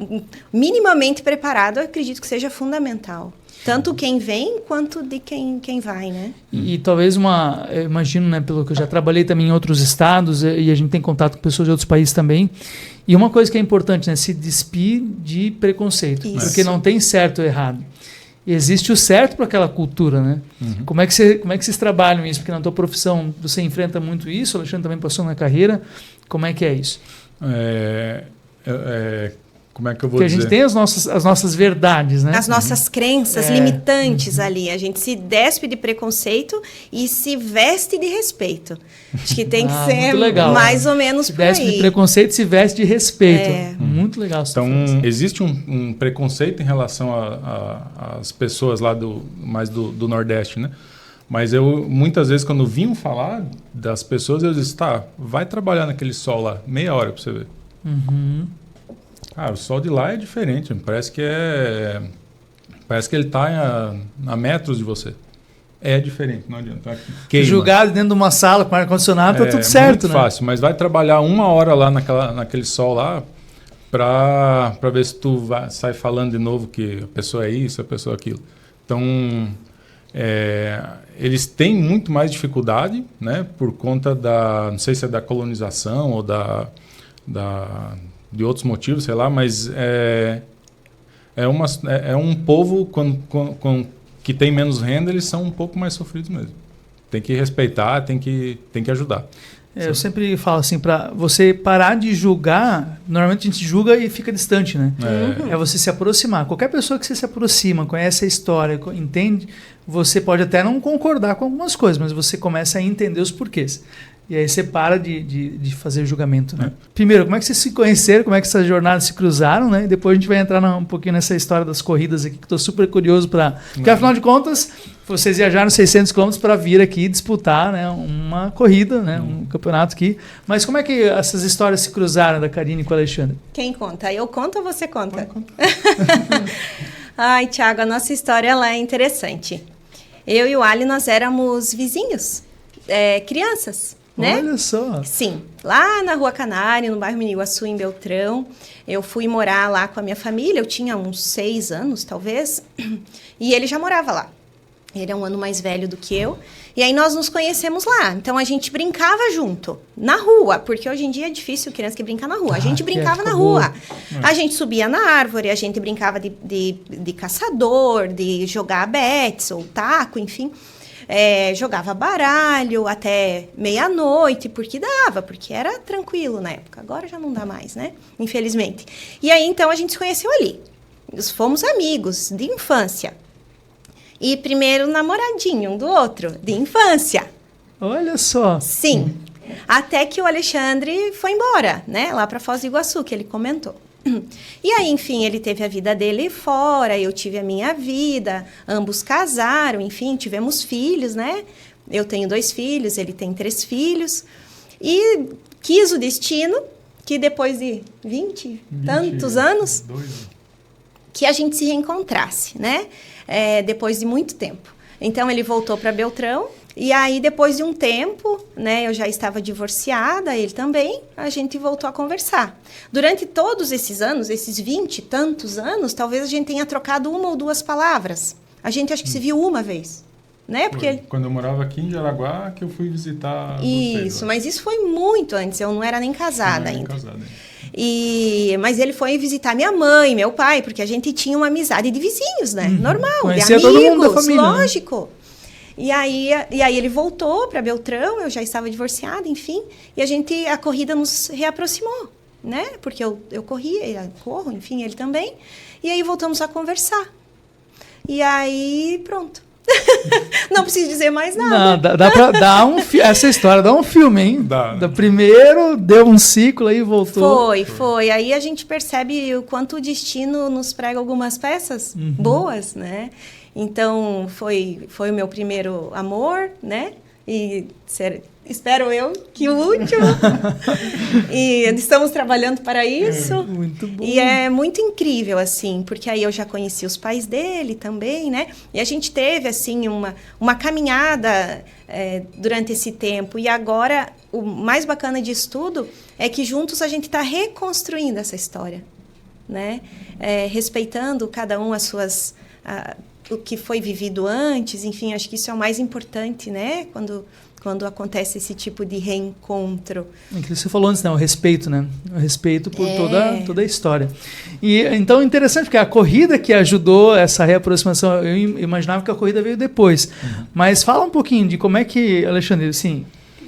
minimamente preparado, eu acredito que seja fundamental. Tanto quem vem, quanto de quem vai, né? E talvez eu imagino, né, pelo que eu já trabalhei também em outros estados, e a gente tem contato com pessoas de outros países também, e uma coisa que é importante, né, se despir de preconceito, Isso. porque não tem certo ou errado. Existe o certo para aquela cultura, né? Como é que vocês trabalham isso? Porque na tua profissão você enfrenta muito isso, o Alexandre também passou na carreira, como é que é isso? Como é que eu vou Porque dizer? a gente tem as nossas verdades, né? As nossas crenças limitantes ali. A gente se despe de preconceito e se veste de respeito. Acho que tem que ser muito legal, mais ou menos se por aí. veste de preconceito, se veste de respeito. É. Muito legal. Então, existe um preconceito em relação às pessoas lá mais do Nordeste, né? Mas eu, muitas vezes, quando vinham falar das pessoas, eu disse, tá, vai trabalhar naquele sol lá, meia hora para você ver. Cara, o sol de lá é diferente, parece que ele está a metros de você. É diferente, não adianta. Queima. Julgado dentro de uma sala com ar-condicionado, tá tudo certo, muito né? fácil, mas vai trabalhar 1 hora lá naquele sol lá para ver se tu sai falando de novo que a pessoa é isso, a pessoa é aquilo. Então, eles têm muito mais dificuldade, né, por conta não sei se é da colonização ou de outros motivos, sei lá, mas é um povo que tem menos renda, eles são um pouco mais sofridos mesmo. Tem que respeitar, tem que ajudar. Eu sempre falo assim, para você parar de julgar, normalmente a gente julga e fica distante, né? É você se aproximar. Qualquer pessoa que você se aproxima, conhece a história, entende, você pode até não concordar com algumas coisas, mas você começa a entender os porquês. E aí você para de fazer julgamento, né? Primeiro, como é que vocês se conheceram? Como é que essas jornadas se cruzaram, né? E depois a gente vai entrar um pouquinho nessa história das corridas aqui, que estou super curioso para... Porque, afinal de contas, vocês viajaram 600 quilômetros para vir aqui disputar, né, uma corrida, né, um campeonato aqui. Mas como é que essas histórias se cruzaram da Karine com o Alexandre? Quem conta? Eu conto ou você conta? Ai, Thiago, a nossa história ela é interessante. Eu e o Ali, nós éramos vizinhos, crianças. Né? Olha só. Sim, lá na Rua Canário, no bairro Miniguaçu, em Beltrão. Eu fui morar lá com a minha família, eu tinha uns 6 anos, talvez, e ele já morava lá. Ele é 1 ano mais velho do que eu. E aí nós nos conhecemos lá. Então a gente brincava junto, na rua, porque hoje em dia é difícil criança que brinca na rua. A gente brincava na rua. A gente subia na árvore, a gente brincava de caçador, de jogar bets ou taco, enfim. Jogava baralho até meia-noite, porque era tranquilo na época. Agora já não dá mais, né? Infelizmente. E aí, então, a gente se conheceu ali. Nós fomos amigos de infância. E primeiro namoradinho um do outro, de infância. Olha só. Sim. Até que o Alexandre foi embora, né? Lá para Foz do Iguaçu, que ele comentou. E aí, enfim, ele teve a vida dele fora, eu tive a minha vida, ambos casaram, enfim, tivemos filhos, né? Eu tenho 2 filhos, ele tem 3 filhos. E quis o destino que depois de 20 tantos anos, que a gente se reencontrasse, né? Depois de muito tempo. Então, ele voltou para Beltrão. E aí, depois de um tempo, né, eu já estava divorciada, ele também, a gente voltou a conversar. Durante todos esses anos, esses 20 e tantos anos, talvez a gente tenha trocado 1 ou 2 palavras. A gente acho que se viu uma vez, né? Porque quando eu morava aqui em Jaraguá, que eu fui visitar vocês. Isso, mas isso foi muito antes, eu não era nem casada ainda. Mas ele foi visitar minha mãe, meu pai, porque a gente tinha uma amizade de vizinhos, né? Normal, conhecia de amigos, todo mundo da família, lógico. Né? E aí ele voltou para Beltrão, eu já estava divorciada, enfim, e a corrida nos reaproximou, né? Porque eu corro, enfim, ele também. E aí voltamos a conversar. E aí, pronto. Não preciso dizer mais nada. Não, dá pra dar essa história dá um filme, hein? Dá. Da primeiro, deu um ciclo aí e voltou. Foi. Aí a gente percebe o quanto o destino nos prega algumas peças boas, né? Então, foi o meu primeiro amor, né? E espero eu que o último. E estamos trabalhando para isso. Muito bom. E é muito incrível, assim, porque aí eu já conheci os pais dele também, né? E a gente teve, assim, uma caminhada durante esse tempo. E agora, o mais bacana disso tudo é que juntos a gente está reconstruindo essa história, né? Respeitando cada um as suas... o que foi vivido antes, enfim, acho que isso é o mais importante, né? Quando acontece esse tipo de reencontro. O que você falou antes, né? O respeito, né? O respeito por toda a história. E então, interessante, porque a corrida que ajudou essa reaproximação, eu imaginava que a corrida veio depois. Mas fala um pouquinho de como é que, Alexandre, assim,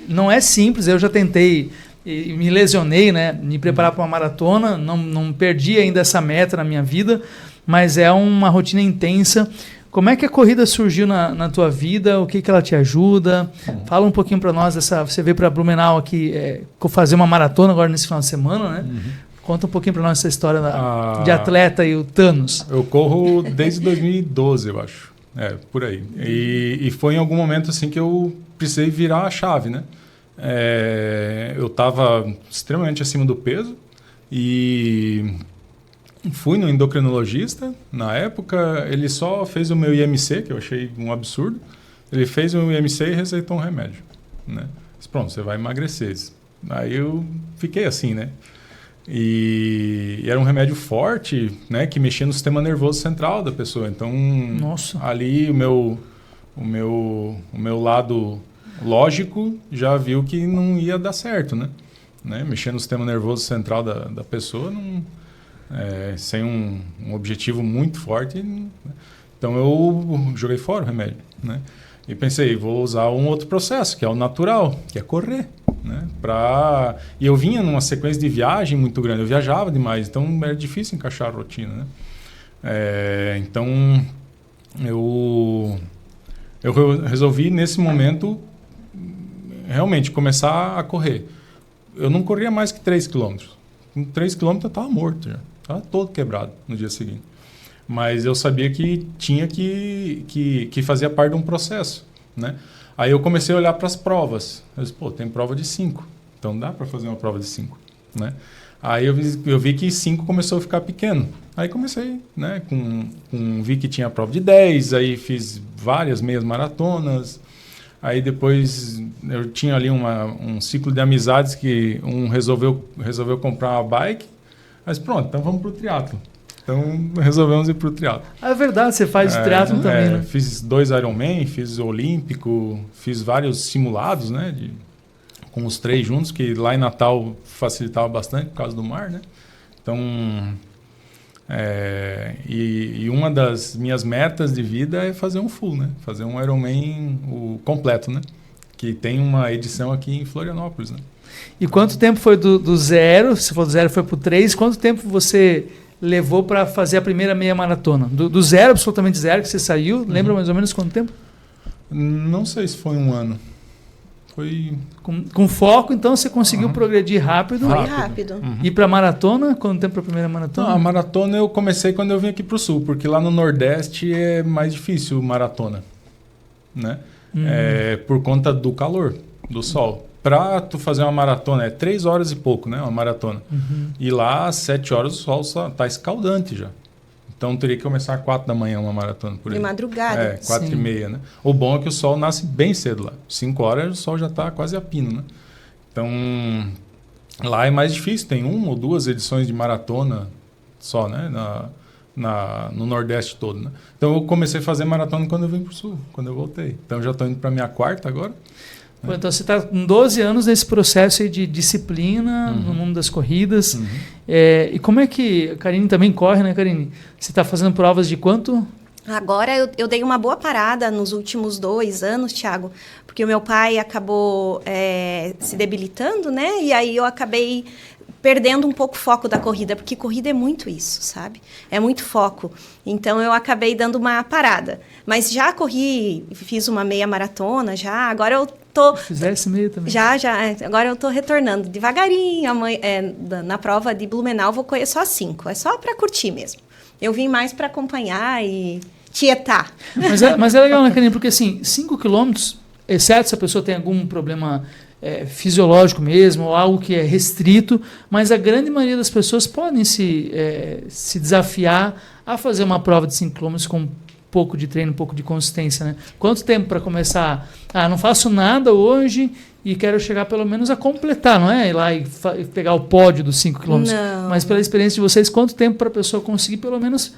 não é simples, eu já tentei e me lesionei, né? Me preparar para uma maratona, não perdi ainda essa meta na minha vida, mas é uma rotina intensa. Como é que a corrida surgiu na tua vida? O que ela te ajuda? Fala um pouquinho para nós você veio para Blumenau aqui fazer uma maratona agora nesse final de semana, né? Conta um pouquinho para nós essa história de atleta e o Thanos. Eu corro desde 2012, eu acho. Por aí. E foi em algum momento assim que eu precisei virar a chave, né? Eu estava extremamente acima do peso e fui no endocrinologista. Na época, ele só fez o meu IMC, que eu achei um absurdo. Ele fez o IMC e receitou um remédio, né? Disse, pronto, você vai emagrecer. Aí eu fiquei assim, né? E era um remédio forte, né? Que mexia no sistema nervoso central da pessoa. Então, ali o meu lado lógico já viu que não ia dar certo, né? Mexer no sistema nervoso central da pessoa sem um objetivo muito forte. Então eu joguei fora o remédio, né? E pensei, vou usar um outro processo, que é o natural, que é correr, né? E eu vinha numa sequência de viagem muito grande, eu viajava demais, então era difícil encaixar a rotina, né? Então eu resolvi nesse momento realmente começar a correr. Eu não corria mais que 3 km. Com 3 km eu estava morto já. Estava todo quebrado no dia seguinte. Mas eu sabia que tinha que fazia parte de um processo, né? Aí eu comecei a olhar para as provas. Eu disse, tem prova de 5. Então dá para fazer uma prova de 5, né? Aí eu vi que 5 começou a ficar pequeno. Aí comecei, né? Vi que tinha prova de 10. Aí fiz várias meias maratonas. Aí depois eu tinha ali um ciclo de amizades que um resolveu comprar uma bike. Mas pronto, então vamos para o triatlo. Então resolvemos ir para o triatlo. É verdade, você faz triatlo também, né? Fiz 2 Ironman, fiz olímpico, fiz vários simulados, né? Com os 3 juntos, que lá em Natal facilitava bastante por causa do mar, né? Então, e uma das minhas metas de vida é fazer um full, né? Fazer um Ironman completo, né? Que tem uma edição aqui em Florianópolis, né? E quanto tempo foi do zero, se for do zero foi para o 3, quanto tempo você levou para fazer a primeira meia maratona? Do zero, absolutamente zero, que você saiu, lembra mais ou menos quanto tempo? Não sei se foi 1 ano. Foi... Com foco, então você conseguiu progredir rápido. Foi rápido. E para a maratona, quanto tempo para a primeira maratona? Não, a maratona eu comecei quando eu vim aqui para o Sul, porque lá no Nordeste é mais difícil maratona, né? Por conta do calor, do sol. Para tu fazer uma maratona, 3 horas e pouco, né? Uma maratona. E lá, às 7 horas, o sol está escaldante já. Então, teria que começar às 4 da manhã uma maratona por aí. De madrugada. 4h30, né? O bom é que o sol nasce bem cedo lá. 5 horas, o sol já está quase a pino, né? Então, lá é mais difícil. Tem 1 ou 2 edições de maratona só, né? No Nordeste todo, né? Então, eu comecei a fazer maratona quando eu vim para o Sul, quando eu voltei. Então, eu já estou indo para a minha 4ª agora. Então você está com 12 anos nesse processo aí de disciplina no mundo das corridas. E como é que... A Karine também corre, né, Karine? Você está fazendo provas de quanto? Agora eu dei uma boa parada nos últimos 2 anos, Thiago, porque o meu pai acabou se debilitando, né? E aí eu acabei perdendo um pouco o foco da corrida, porque corrida é muito isso, sabe? É muito foco. Então, eu acabei dando uma parada. Mas já corri, fiz uma meia maratona, agora eu tô... Fizesse meio também. Agora eu tô retornando devagarinho. Na prova de Blumenau, vou correr só 5. É só para curtir mesmo. Eu vim mais para acompanhar e tietar. Mas é legal, né, Karine? Porque assim, 5 quilômetros, exceto se a pessoa tem algum problema fisiológico mesmo, ou algo que é restrito, mas a grande maioria das pessoas podem se desafiar a fazer uma prova de 5 quilômetros com um pouco de treino, um pouco de consistência, né? Quanto tempo para começar? Não faço nada hoje e quero chegar pelo menos a completar, não é? Ir lá e pegar o pódio dos 5 quilômetros. Mas pela experiência de vocês, quanto tempo para a pessoa conseguir pelo menos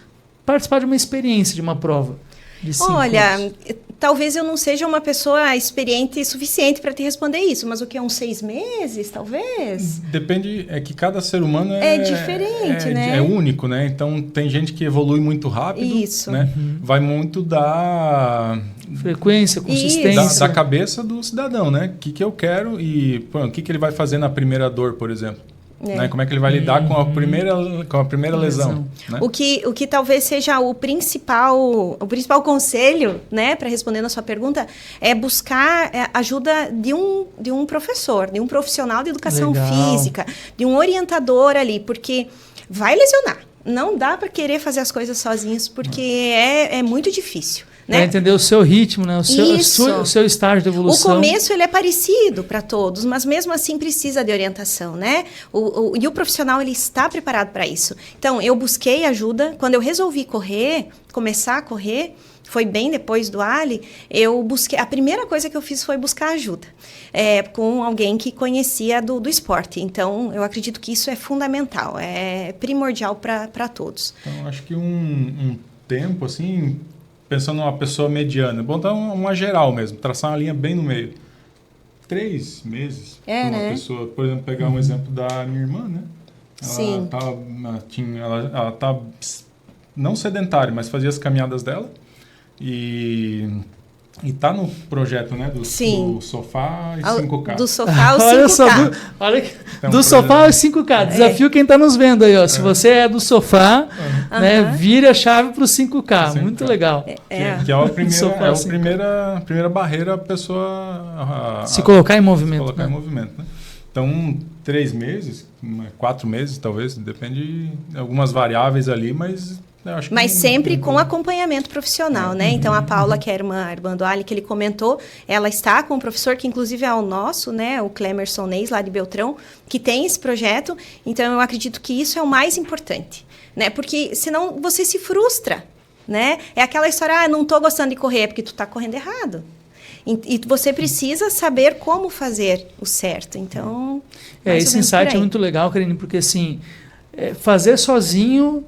participar de uma experiência, de uma prova? Olha, talvez eu não seja uma pessoa experiente suficiente para te responder isso, mas o que é uns 6 meses, talvez? Depende, é que cada ser humano é diferente, né? É único, né? Então, tem gente que evolui muito rápido, isso. Né? Vai muito da... frequência, consistência. Da cabeça do cidadão, né? O que eu quero e o que ele vai fazer na primeira dor, por exemplo. Né? Como é que ele vai lidar com a primeira lesão. Né? O que talvez seja o principal conselho, né, para responder na sua pergunta, é buscar ajuda de um professor, de um profissional de educação física, de um orientador ali, porque vai lesionar. Não dá para querer fazer as coisas sozinhos, porque é muito difícil. Né? Para entender o seu ritmo, né? o seu estágio de evolução. O começo ele é parecido para todos, mas mesmo assim precisa de orientação, né? E o profissional ele está preparado para isso. Então, eu busquei ajuda. Quando eu resolvi começar a correr, foi bem depois do Ali, a primeira coisa que eu fiz foi buscar ajuda com alguém que conhecia do esporte. Então, eu acredito que isso é fundamental, é primordial para todos. Então, acho que um tempo, assim... Pensando numa pessoa mediana, bom, dar uma geral mesmo, traçar uma linha bem no meio. 3 meses para uma pessoa, por exemplo, pegar um exemplo da minha irmã, né? Sim. Ela tá não sedentária, mas fazia as caminhadas dela e tá no projeto, né? Do sofá e 5K. Do sofá ao 5K. Olha só, do sofá ao 5K. Desafio quem está nos vendo aí, ó. Se você é do sofá, né, vire a chave para o 5K. Muito legal. Que é a primeira barreira a pessoa... se colocar em movimento. Em movimento, né? Então, 3 meses, 4 meses talvez, depende de algumas variáveis ali, mas... Mas sempre com acompanhamento profissional, né? Então, a Paula, que é a irmã do Ali, que ele comentou, ela está com um professor que, inclusive, é o nosso, né? O Clemerson Neis, lá de Beltrão, que tem esse projeto. Então, eu acredito que isso é o mais importante, né? Porque, senão, você se frustra, né? É aquela história, não estou gostando de correr, porque tu está correndo errado. E você precisa saber como fazer o certo. Então, esse insight é muito legal, Karine, porque, assim, fazer sozinho...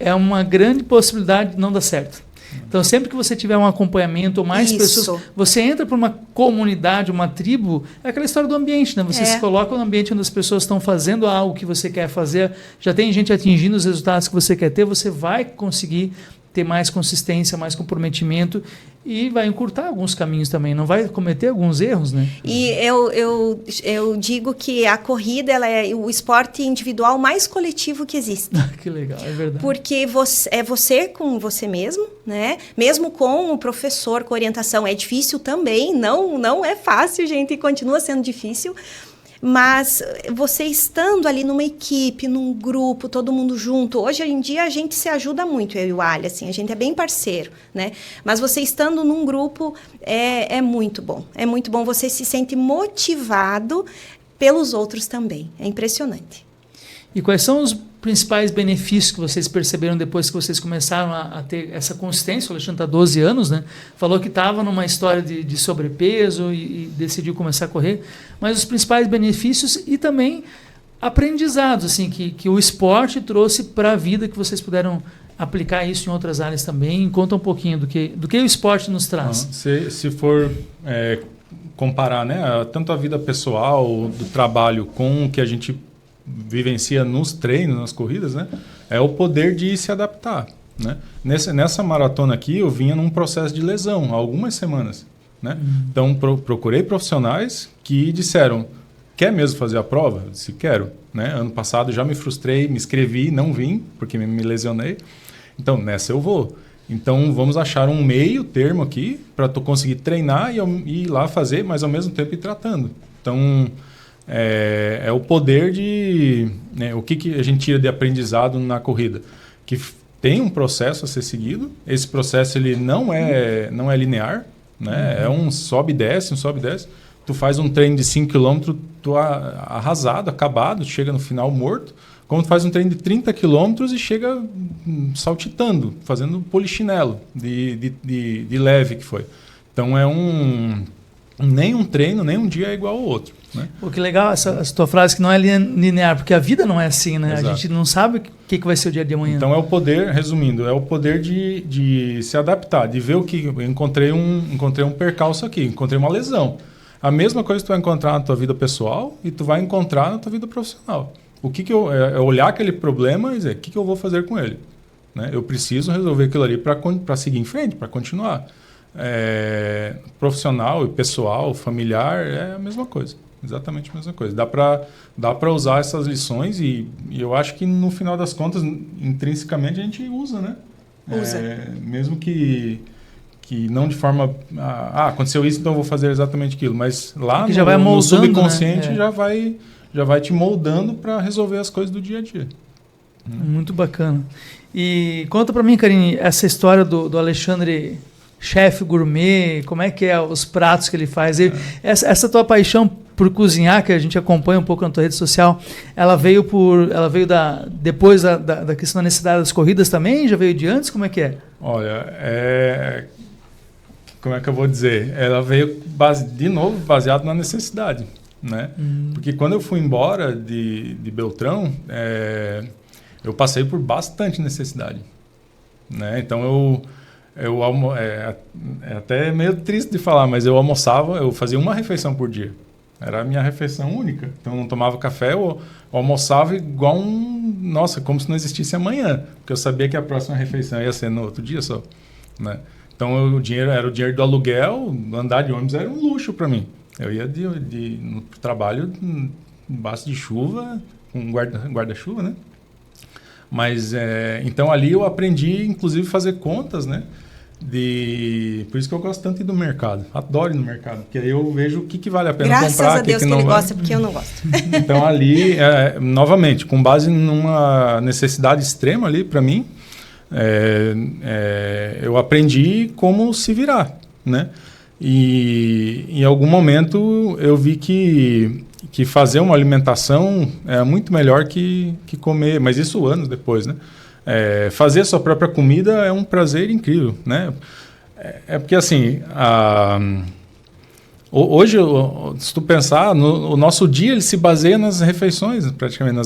é uma grande possibilidade de não dar certo. Então, sempre que você tiver um acompanhamento ou mais pessoas, você entra para uma comunidade, uma tribo, é aquela história do ambiente, né? Você se coloca no ambiente onde as pessoas estão fazendo algo que você quer fazer, já tem gente atingindo os resultados que você quer ter, você vai conseguir ter mais consistência, mais comprometimento e vai encurtar alguns caminhos também, não vai cometer alguns erros, né? E eu digo que a corrida ela é o esporte individual mais coletivo que existe. Que legal, é verdade. Porque você com você mesmo, né? Mesmo com o professor, com orientação, é difícil também, não é fácil, gente, e continua sendo difícil. Mas você estando ali numa equipe, num grupo, todo mundo junto, hoje em dia a gente se ajuda muito, eu e o Ali, assim, a gente é bem parceiro, né? Mas você estando num grupo é muito bom, você se sente motivado pelos outros também, é impressionante. E quais são os principais benefícios que vocês perceberam depois que vocês começaram a ter essa consistência? O Alexandre está há 12 anos, né? Falou que estava numa história de sobrepeso e decidiu começar a correr. Mas os principais benefícios e também aprendizados assim, que o esporte trouxe para a vida, que vocês puderam aplicar isso em outras áreas também. Conta um pouquinho do que o esporte nos traz. Se for comparar, né, tanto a vida pessoal, do trabalho, com o que a gente vivencia nos treinos, nas corridas, né? É o poder de se adaptar, né? Nessa maratona aqui, eu vinha num processo de lesão há algumas semanas, né? Então, procurei profissionais que disseram, quer mesmo fazer a prova? Eu disse, quero. Né? Ano passado já me frustrei, me inscrevi, não vim, porque me lesionei. Então, nessa eu vou. Então, vamos achar um meio termo aqui para tu conseguir treinar e ir lá fazer, mas ao mesmo tempo ir tratando. Então, é o poder de... Né, o que a gente tira de aprendizado na corrida? Que tem um processo a ser seguido. Esse processo ele não é linear, né? É um sobe e desce, um sobe e desce. Tu faz um treino de 5 km, tu arrasado, acabado, chega no final morto. Como tu faz um treino de 30 km e chega saltitando, fazendo polichinelo de leve que foi. Então nem um treino, nem um dia é igual ao outro. Né? Pô, que legal essa tua frase que não é linear, porque a vida não é assim, né? Exato. A gente não sabe o que vai ser o dia de amanhã. Então é o poder, resumindo, é o poder de se adaptar, de ver o que... Eu encontrei um percalço aqui, encontrei uma lesão. A mesma coisa tu vai encontrar na tua vida pessoal e tu vai encontrar na tua vida profissional. É olhar aquele problema e dizer, o que eu vou fazer com ele? Né? Eu preciso resolver aquilo ali para seguir em frente, para continuar. Profissional, pessoal, familiar, é a mesma coisa. Exatamente a mesma coisa. Dá para usar essas lições e eu acho que no final das contas, intrinsecamente, a gente usa, né? Usa. Mesmo que não de forma... aconteceu isso, então eu vou fazer exatamente aquilo. Mas lá já vai moldando, no subconsciente, né? já vai te moldando para resolver as coisas do dia a dia. Muito bacana. E conta para mim, Karine, essa história do Alexandre, chefe gourmet, como é que é os pratos que ele faz? Essa tua paixão por cozinhar, que a gente acompanha um pouco na tua rede social, ela veio depois da questão da necessidade das corridas também? Já veio de antes? Como é que é? Olha, como é que eu vou dizer? Ela veio, de novo, baseado na necessidade. Né? Porque quando eu fui embora de Beltrão, eu passei por bastante necessidade. Né? Então, é até meio triste de falar, mas eu fazia uma refeição por dia. Era a minha refeição única. Então, eu não tomava café, eu almoçava igual como se não existisse amanhã. Porque eu sabia que a próxima refeição ia ser no outro dia só. Né? Então, era o dinheiro do aluguel, andar de ônibus era um luxo para mim. Eu ia no trabalho embaixo de chuva, com guarda-chuva, né? Mas, então, ali eu aprendi, inclusive, fazer contas, né? Por isso que eu gosto tanto de ir no mercado. Adoro ir no mercado, porque aí eu vejo o que vale a pena Graças comprar. Graças a Deus que ele gosta, porque eu não gosto. Então, ali, novamente, com base numa necessidade extrema ali, para mim, eu aprendi como se virar, né? E em algum momento eu vi que fazer uma alimentação é muito melhor que comer, mas isso anos depois, né? Fazer a sua própria comida é um prazer incrível, né? Porque assim, hoje, se tu pensar, o nosso dia ele se baseia nas refeições, praticamente,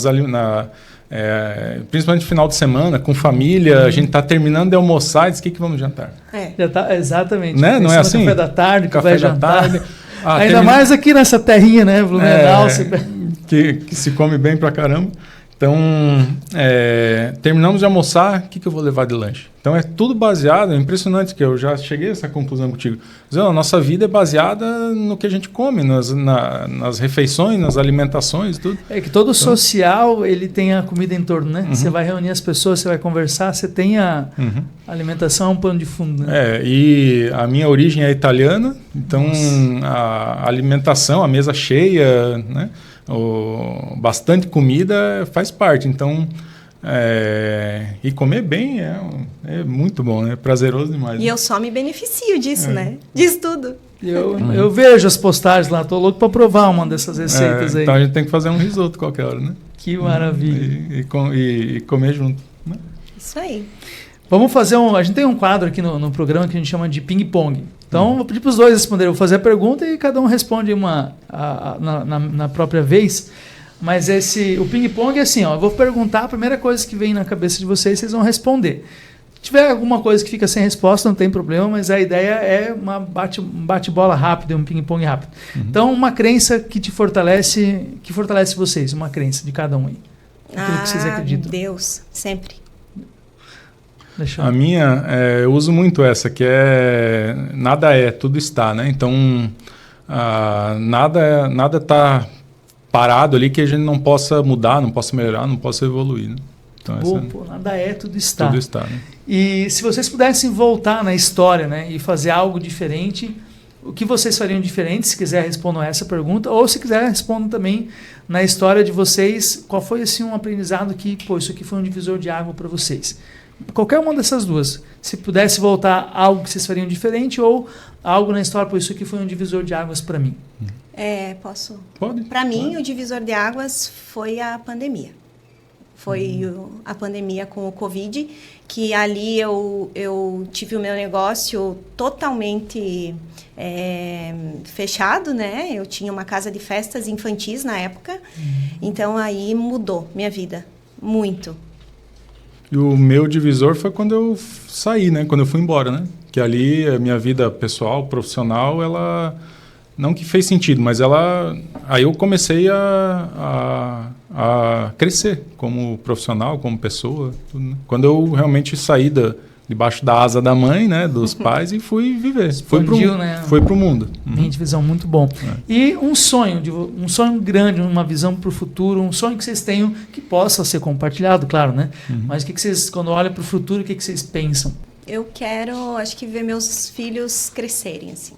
principalmente no final de semana, com família, a gente está terminando de almoçar e diz o que vamos jantar. Já tá, exatamente. Né? Não é assim? Café da tarde, café vai jantar. Tarde. Ainda mais aqui nessa terrinha, né, Blumenau. Que se come bem pra caramba. Então, terminamos de almoçar, o que eu vou levar de lanche? Então, é tudo baseado, é impressionante que eu já cheguei a essa conclusão contigo. A nossa vida é baseada no que a gente come, nas refeições, nas alimentações, tudo. É que todo social, ele tem a comida em torno, né? Você vai reunir as pessoas, você vai conversar, você tem a alimentação, um pano de fundo, né? E a minha origem é italiana, então a alimentação, a mesa cheia, né? Bastante comida faz parte, então e comer bem é muito bom, né? Prazeroso demais. E eu só me beneficio disso, né? Disso tudo. Eu vejo as postagens lá, tô louco para provar uma dessas receitas aí. Então a gente tem que fazer um risoto qualquer hora, né? Que maravilha. E comer junto, né? Isso aí. Vamos fazer a gente tem um quadro aqui no programa que a gente chama de ping-pong. Então, vou pedir para os dois responderem. Eu vou fazer a pergunta e cada um responde na própria vez. Mas o ping-pong é assim, ó, eu vou perguntar a primeira coisa que vem na cabeça de vocês vão responder. Se tiver alguma coisa que fica sem resposta, não tem problema, mas a ideia é um bate-bola rápido, um ping-pong rápido. Então, uma crença que fortalece vocês, uma crença de cada um aí. Aquilo que vocês acreditam. Deus, sempre. A minha, eu uso muito essa, que nada tudo está, né? Então, nada está parado ali que a gente não possa mudar, não possa melhorar, não possa evoluir, né? Então, Nada é, tudo está. Tudo está, né? E se vocês pudessem voltar na história, né, e fazer algo diferente, o que vocês fariam diferente? Se quiser, respondam essa pergunta. Ou se quiser, respondam também na história de vocês. Qual foi assim, um aprendizado que, isso aqui foi um divisor de água para vocês? Qualquer uma dessas duas. Se pudesse voltar algo que vocês fariam diferente ou algo na história, isso aqui foi um divisor de águas para mim. Posso? Pode. Para mim, o divisor de águas foi a pandemia. Foi a pandemia com o Covid, que ali eu tive o meu negócio totalmente fechado, né? Eu tinha uma casa de festas infantis na época, então aí mudou minha vida, muito. E o meu divisor foi quando eu saí, né? Quando eu fui embora, né? Que ali a minha vida pessoal, profissional, ela... Não que fez sentido, mas ela... Aí eu comecei a crescer como profissional, como pessoa. Tudo, né? Quando eu realmente saí debaixo da asa da mãe, né? Dos pais e fui viver. Foi pro mundo. Minha divisão, muito bom. E um sonho grande, uma visão para o futuro, um sonho que vocês tenham que possa ser compartilhado, claro, né? Mas o que vocês, quando olham para o futuro, o que vocês pensam? Eu quero, acho que ver meus filhos crescerem, assim.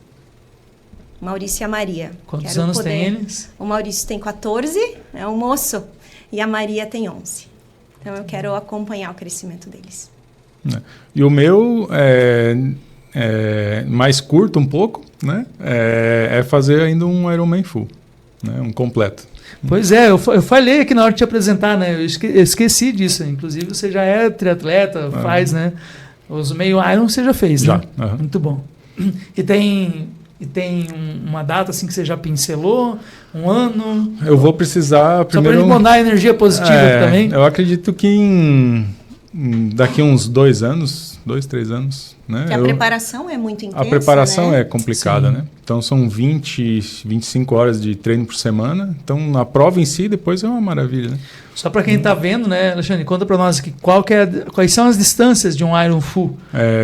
Maurício e a Maria. Quantos anos tem eles? O Maurício tem 14, é um moço, e a Maria tem 11. Então eu quero acompanhar o crescimento deles. E o meu é mais curto um pouco, né? É fazer ainda um Ironman full, né? Um completo. Pois é, eu falei aqui na hora de te apresentar, né? Eu esqueci disso. Inclusive você já é triatleta, faz, né? Os meio Iron você já fez, já, né? Muito bom. E tem uma data assim que você já pincelou? Um ano? Eu vou precisar primeiro... Só para ele mandar energia positiva também? Eu acredito que daqui uns 2 anos, 2, 3 anos... Né? Que a preparação é muito intensa, a preparação, né? É complicada, Sim. né? Então são 25 horas de treino por semana. Então a prova em si depois é uma maravilha, né? Só para quem está vendo, né, Alexandre, conta para nós aqui quais são as distâncias de um Iron Full.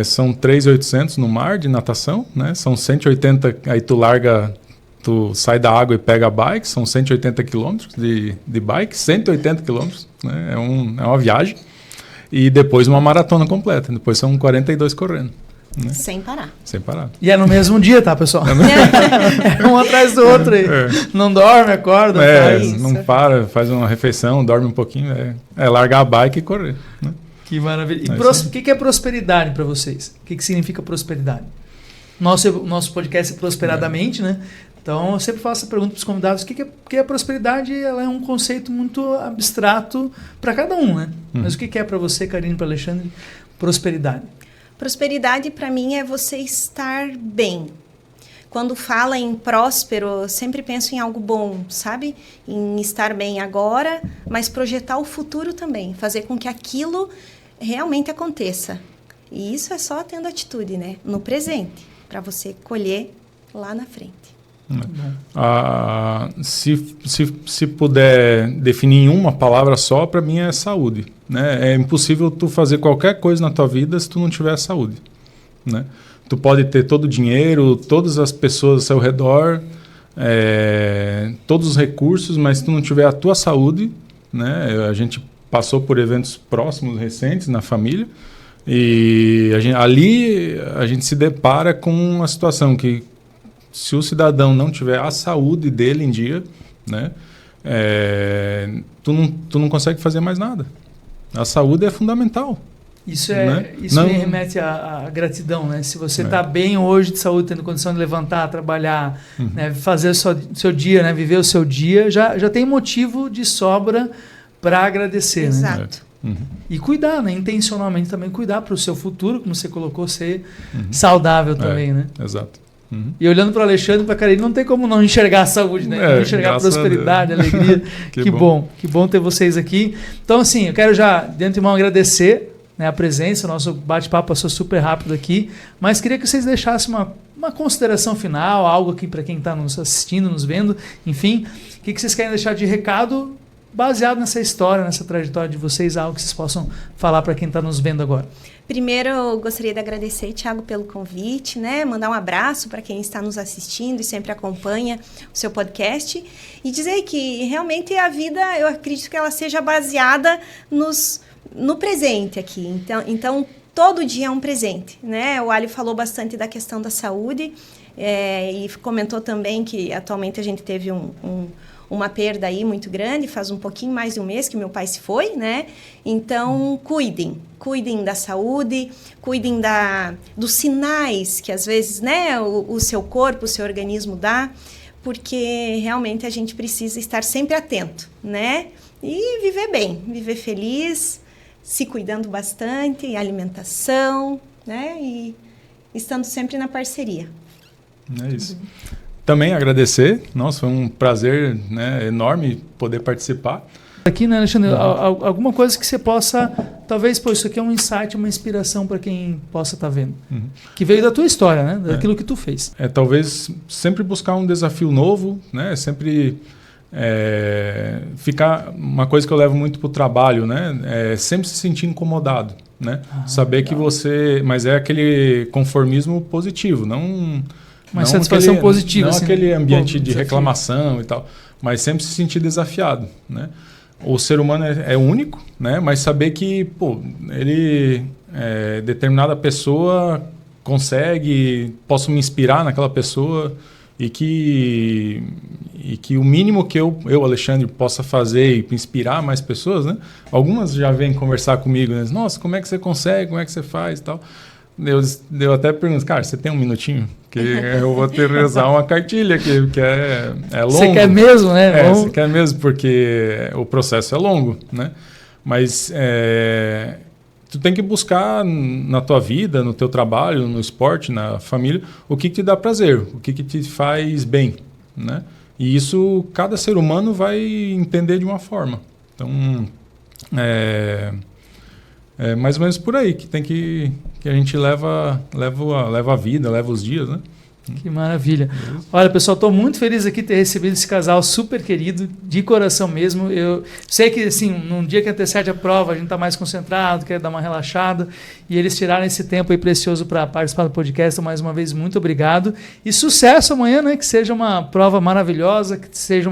São 3.800 no mar de natação, né? São 180, aí tu sai da água e pega a bike, são 180 quilômetros de bike, 180 quilômetros, né? É uma viagem. E depois uma maratona completa, depois são 42 correndo. Né? Sem parar. Sem parar. E é no mesmo dia, tá, pessoal? É um atrás do outro aí. Não dorme, acorda. Não para, faz uma refeição, dorme um pouquinho. É largar a bike e correr. Né? Que maravilha. E o que é prosperidade para vocês? O que significa prosperidade? Nosso podcast é Prosperadamente, né? Então, eu sempre faço a pergunta para os convidados, o que é prosperidade? Ela é um conceito muito abstrato para cada um, né? Mas o que é para você, Karine, para Alexandre, prosperidade? Prosperidade, para mim, é você estar bem. Quando fala em próspero, eu sempre penso em algo bom, sabe? Em estar bem agora, mas projetar o futuro também. Fazer com que aquilo realmente aconteça. E isso é só tendo atitude, né? No presente, para você colher lá na frente. Se puder definir em uma palavra só, para mim é saúde, né? É impossível tu fazer qualquer coisa na tua vida se tu não tiver saúde, né? Tu pode ter todo o dinheiro, todas as pessoas ao seu redor, todos os recursos, mas se tu não tiver a tua saúde, né? A gente passou por eventos próximos, recentes, na família, e ali a gente se depara com uma situação que se o cidadão não tiver a saúde dele em dia, né, tu não consegue fazer mais nada. A saúde é fundamental. Isso me remete à gratidão, né? Se você está bem hoje de saúde, tendo condição de levantar, trabalhar, né, fazer o seu dia, né, viver o seu dia, já tem motivo de sobra para agradecer. Exato. Né? E cuidar, né? Intencionalmente também cuidar para o seu futuro, como você colocou, ser saudável também, né? Exato. E olhando para o Alexandre e para a Karine, não tem como não enxergar a saúde, né? Não enxergar a prosperidade, a alegria. Que bom ter vocês aqui. Então, assim, eu quero já, de antemão, agradecer, né, a presença. O nosso bate-papo passou super rápido aqui, mas queria que vocês deixassem uma consideração final, algo aqui para quem está nos assistindo, nos vendo, enfim. O que vocês querem deixar de recado baseado nessa história, nessa trajetória de vocês, algo que vocês possam falar para quem está nos vendo agora. Primeiro, eu gostaria de agradecer, Thiago, pelo convite, né? Mandar um abraço para quem está nos assistindo e sempre acompanha o seu podcast. E dizer que realmente a vida, eu acredito que ela seja baseada no presente aqui. Então, todo dia é um presente, né? O Ali falou bastante da questão da saúde e comentou também que atualmente a gente teve uma perda aí muito grande, faz um pouquinho mais de um mês que meu pai se foi, né? Então, cuidem da saúde, cuidem dos sinais que às vezes, né, o seu corpo, o seu organismo dá, porque realmente a gente precisa estar sempre atento, né? E viver bem, viver feliz, se cuidando bastante, alimentação, né? E estando sempre na parceria. É isso. Também agradecer, nossa, foi um prazer, né, enorme poder participar. Aqui, né, Alexandre, alguma coisa que você possa, talvez, isso aqui é um insight, uma inspiração para quem possa estar vendo, que veio da tua história, né, daquilo que tu fez. Talvez sempre buscar um desafio novo, né, sempre ficar, uma coisa que eu levo muito para o trabalho, né, sempre se sentir incomodado, né, saber que você, mas é aquele conformismo positivo, não satisfação positiva. Não assim, aquele ambiente de reclamação e tal, mas sempre se sentir desafiado, né? O ser humano é único, né? Mas saber que, determinada pessoa posso me inspirar naquela pessoa e que o mínimo que eu, Alexandre, possa fazer e inspirar mais pessoas, né? Algumas já vêm conversar comigo, né? Nossa, como é que você consegue? Como é que você faz e tal? Eu até pergunto, cara, você tem um minutinho? Que eu vou ter que rezar uma cartilha que é longo. Você quer mesmo, né? Você quer mesmo, porque o processo é longo, né? Mas tu tem que buscar na tua vida, no teu trabalho, no esporte, na família, o que te dá prazer, o que te faz bem, né? E isso cada ser humano vai entender de uma forma. Então, é mais ou menos por aí que a gente leva a vida, leva os dias, né? Que maravilha. Olha, pessoal, estou muito feliz aqui de ter recebido esse casal super querido, de coração mesmo. Eu sei que, assim, num dia que antecede a prova, a gente está mais concentrado, quer dar uma relaxada, e eles tiraram esse tempo aí precioso para participar do podcast. Então, mais uma vez, muito obrigado. E sucesso amanhã, né? Que seja uma prova maravilhosa, que seja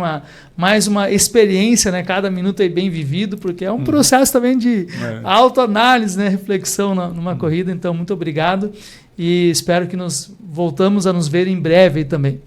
mais uma experiência, né? Cada minuto aí bem vivido, porque é um processo também de autoanálise, né? Reflexão numa corrida. Então, muito obrigado. E espero que voltamos a nos ver em breve aí também.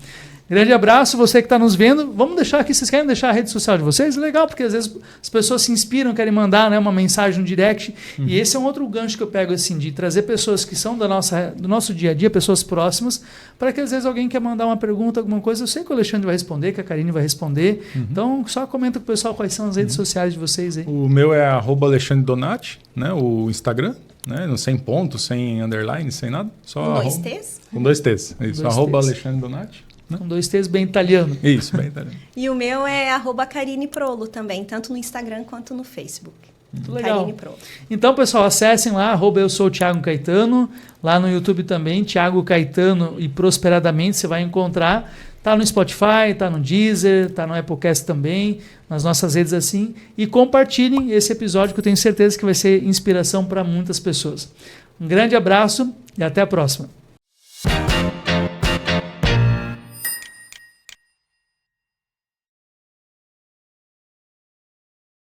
Grande abraço, você que está nos vendo. Vamos deixar aqui, vocês querem deixar a rede social de vocês? Legal, porque às vezes as pessoas se inspiram, querem mandar, né, uma mensagem no direct. E esse é um outro gancho que eu pego, assim, de trazer pessoas que são do nosso dia a dia, pessoas próximas, para que às vezes alguém quer mandar uma pergunta, alguma coisa. Eu sei que o Alexandre vai responder, que a Karine vai responder. Então, só comenta com o pessoal quais são as redes sociais de vocês aí. O meu é @AlexandreDonati, né, o Instagram. Né? Sem ponto, sem underline, sem nada. Só com 2 T's? Com 2 T's. Isso, @Alexandre Donati. Né? Com 2 T's bem italiano. Isso, bem italiano. E o meu é @Karine Prolo também, tanto no Instagram quanto no Facebook. Muito legal. Karine Prolo. Então, pessoal, acessem lá, eu sou o Thiago Caetano, lá no YouTube também, Thiago Caetano e Prosperadamente, você vai encontrar. Está no Spotify, está no Deezer, está no Applecast também, nas nossas redes assim. E compartilhem esse episódio que eu tenho certeza que vai ser inspiração para muitas pessoas. Um grande abraço e até a próxima.